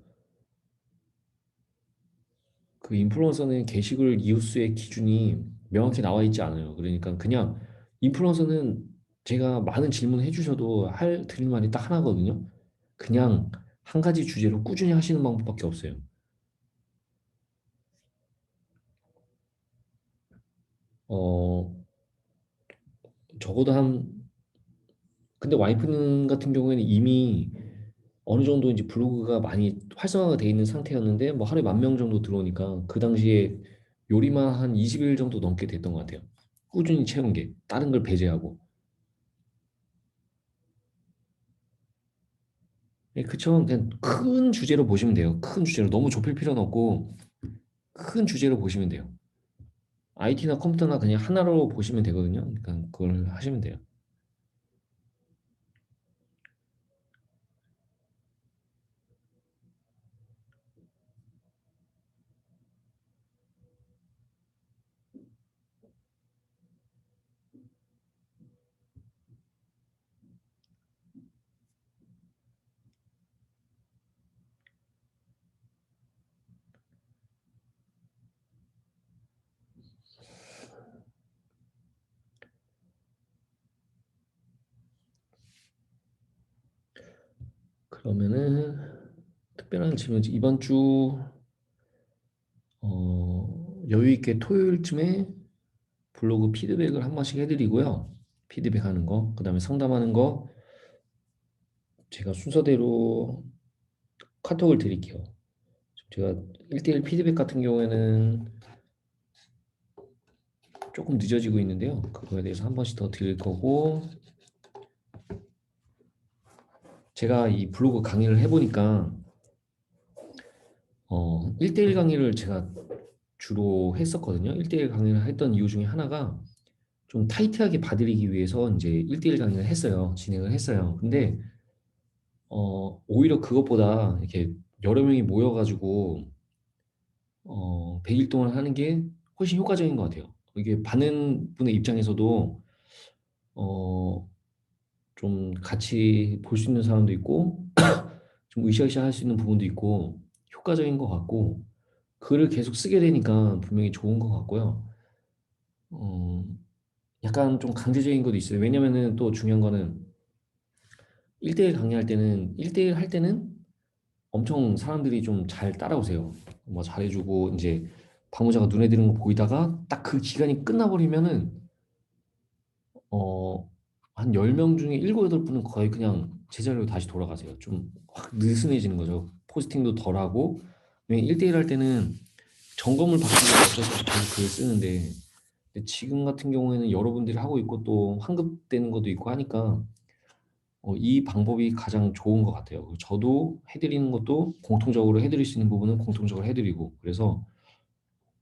그 인플루언서는 게시글 이웃수의 기준이 명확히 나와 있지 않아요. 그러니까 그냥 인플루언서는 제가 많은 질문 해주셔도 드릴 말이 딱 하나거든요. 그냥 한 가지 주제로 꾸준히 하시는 방법밖에 없어요. 어, 적어도 근데 와이프는 같은 경우에는 이미 어느 정도 이제 블로그가 많이 활성화가 돼 있는 상태였는데 뭐 하루에 10,000명 정도 들어오니까 그 당시에 요리만 한 20일 정도 넘게 됐던 것 같아요. 꾸준히 채운 게 다른 걸 배제하고. 예, 그쵸. 그냥 큰 주제로 보시면 돼요. 큰 주제로 너무 좁힐 필요는 없고 큰 주제로 보시면 돼요. IT나 컴퓨터나 그냥 하나로 보시면 되거든요. 그러니까 그걸 하시면 돼요. 그러면은 특별한 질문 이번 주 여유 있게 토요일쯤에 블로그 피드백을 한 번씩 해드리고요. 피드백하는 거, 그다음에 상담하는 거 제가 순서대로 카톡을 드릴게요. 제가 1대1 피드백 같은 경우에는 조금 늦어지고 있는데요. 그거에 대해서 한 번씩 더 드릴 거고 제가 이 블로그 강의를 해보니까 1대1 강의를 제가 주로 했었거든요. 1대1 강의를 했던 이유 중에 하나가 좀 타이트하게 봐드리기 위해서 이제 1대1 강의를 했어요. 진행을 했어요. 근데 오히려 그것보다 이렇게 여러 명이 모여가지고 100일 동안 하는 게 훨씬 효과적인 것 같아요. 이게 받는 분의 입장에서도 어, 좀 같이 볼 수 있는 사람도 있고 좀 으쌰으쌰 할 수 있는 부분도 있고 효과적인 것 같고 글을 계속 쓰게 되니까 분명히 좋은 것 같고요. 어, 약간 좀 강제적인 것도 있어요. 왜냐면은 또 중요한 거는 1대1 강의할 때는 1대1 할 때는 엄청 사람들이 좀 잘 따라오세요. 뭐 잘해주고 이제 방문자가 눈에 들는 거 보이다가 딱 그 기간이 끝나버리면은 어, 한 10명 중에 7, 8분은 거의 그냥 제자리로 다시 돌아가세요. 좀 확 느슨해지는 거죠. 포스팅도 덜하고. 왜냐면 1대1 할 때는 점검을 받기 위해서 어쩔 수 없이 계속 글을 쓰는데 근데 지금 같은 경우에는 여러분들이 하고 있고 또 환급되는 것도 있고 하니까 이 방법이 가장 좋은 것 같아요. 저도 해드리는 것도 공통적으로 해드릴 수 있는 부분은 공통적으로 해드리고 그래서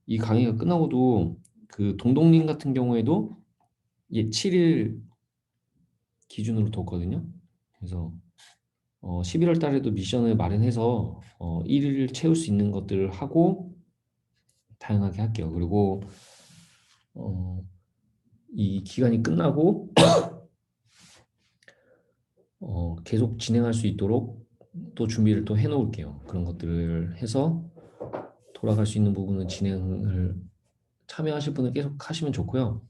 이 강의가 끝나고도 그 동동님 같은 경우에도 7일 기준으로 뒀거든요. 그래서 11월 달에도 미션을 마련해서 1일 채울 수 있는 것들을 하고 다양하게 할게요. 그리고 어, 이 기간이 끝나고 계속 진행할 수 있도록 또 준비를 또 해놓을게요. 그런 것들을 해서 돌아갈 수 있는 부분은 진행을 참여하실 분은 계속 하시면 좋고요.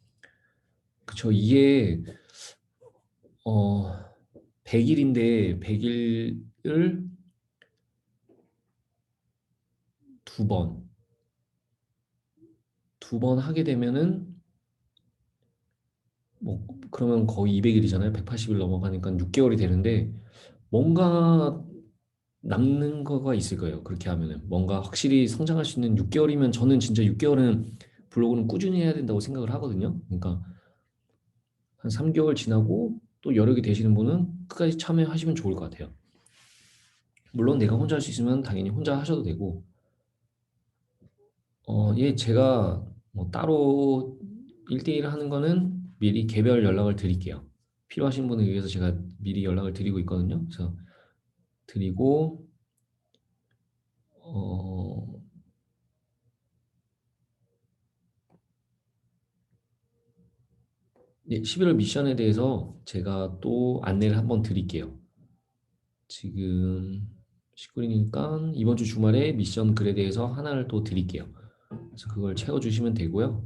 그쵸. 이게 100일인데 100일을 두 번 하게 되면은 뭐 그러면 거의 200일이잖아요. 180일 넘어가니까 6개월이 되는데 뭔가 남는 거가 있을 거예요. 그렇게 하면은 뭔가 확실히 성장할 수 있는 6개월이면 저는 진짜 6개월은 블로그는 꾸준히 해야 된다고 생각을 하거든요. 그러니까 한 3개월 지나고 또 여력이 되시는 분은 끝까지 참여하시면 좋을 것 같아요. 물론 내가 혼자 할 수 있으면 당연히 혼자 하셔도 되고 예, 제가 뭐 따로 1대1 하는 거는 미리 개별 연락을 드릴게요. 필요하신 분에 의해서 제가 미리 연락을 드리고 있거든요. 그래서 드리고 어, 예, 11월 미션에 대해서 제가 또 안내를 한번 드릴게요. 지금 19일이니까 이번 주 주말에 미션 글에 대해서 하나를 또 드릴게요. 그래서 그걸 채워주시면 되고요.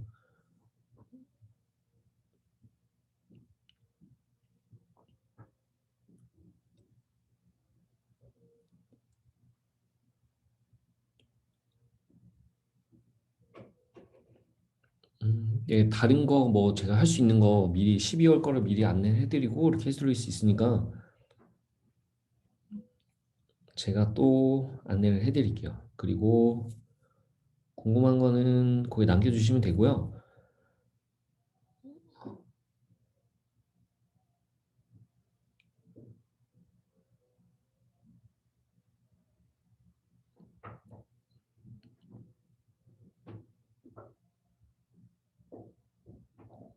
예, 다른 거 뭐 제가 할 수 있는 거 미리 12월 거를 미리 안내해드리고 이렇게 해드릴 수 있으니까 제가 또 안내를 해드릴게요. 그리고 궁금한 거는 거기 남겨주시면 되고요.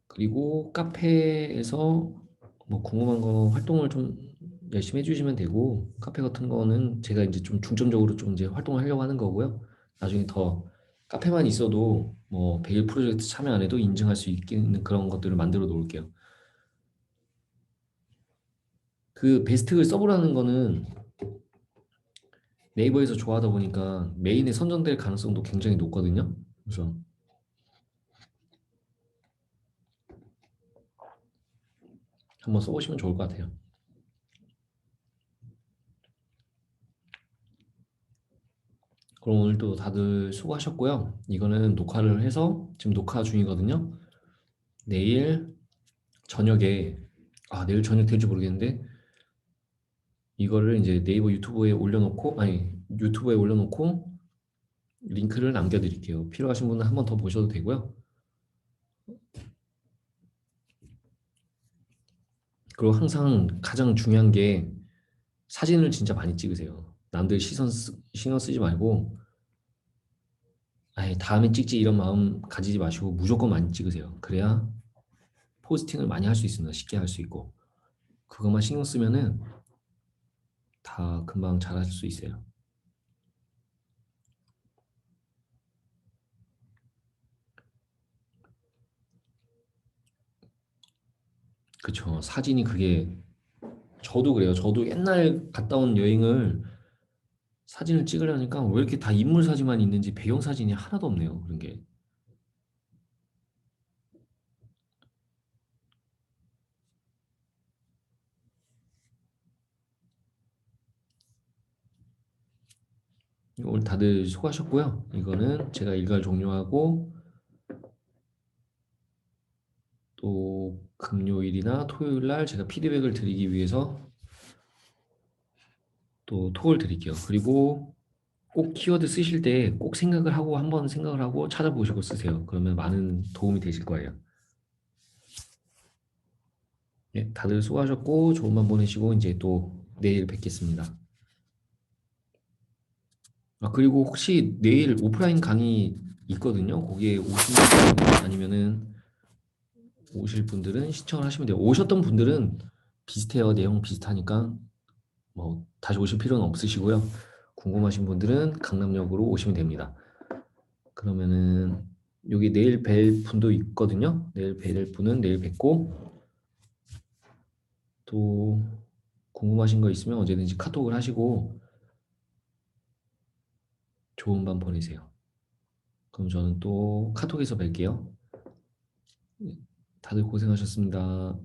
그리고 카페에서 뭐 궁금한 거 활동을 좀 열심히 해주시면 되고 카페 같은 거는 제가 이제 좀 중점적으로 좀 이제 활동을 하려고 하는 거고요. 나중에 더 카페만 있어도 뭐 100일 프로젝트 참여 안 해도 인증할 수 있는 그런 것들을 만들어 놓을게요. 그 베스트를 써보라는 거는 네이버에서 좋아하다 보니까 메인에 선정될 가능성도 굉장히 높거든요. 그래서 한번 써보시면 좋을 것 같아요. 그럼 오늘도 다들 수고하셨고요. 이거는 녹화를 해서 지금 녹화 중이거든요. 내일 저녁에 내일 저녁 될지 모르겠는데 이거를 이제 네이버 유튜브에 올려놓고 유튜브에 올려놓고 링크를 남겨드릴게요. 필요하신 분은 한 번 더 보셔도 되고요. 그리고 항상 가장 중요한 게 사진을 진짜 많이 찍으세요. 남들 신경 쓰지 말고 다음에 찍지 이런 마음 가지지 마시고 무조건 많이 찍으세요. 그래야 포스팅을 많이 할 수 있습니다. 쉽게 할 수 있고 그것만 신경 쓰면은 다 금방 잘할 수 있어요. 그쵸. 사진이 그게 저도 그래요. 저도 옛날 갔다 온 여행을 사진을 찍으려니까 왜 이렇게 다 인물 사진만 있는지 배경 사진이 하나도 없네요. 그런 게. 오늘 다들 수고하셨고요. 이거는 제가 일과를 종료하고 또 금요일이나 토요일 날 제가 피드백을 드리기 위해서 또 톡을 드릴게요. 그리고 꼭 키워드 쓰실 때 꼭 생각을 하고 한번 생각을 하고 찾아보시고 쓰세요. 그러면 많은 도움이 되실 거예요. 네, 다들 수고하셨고 좋은 밤 보내시고 이제 또 내일 뵙겠습니다. 그리고 혹시 내일 오프라인 강의 있거든요. 거기에 오시는 분 아니면은 오실 분들은 신청을 하시면 돼요. 오셨던 분들은 비슷해요. 내용 비슷하니까 뭐 다시 오실 필요는 없으시고요. 궁금하신 분들은 강남역으로 오시면 됩니다. 그러면은 여기 내일 뵐 분도 있거든요. 내일 뵐 분은 내일 뵙고 또 궁금하신 거 있으면 언제든지 카톡을 하시고 좋은 밤 보내세요. 그럼 저는 또 카톡에서 뵐게요. 네, 다들 고생하셨습니다.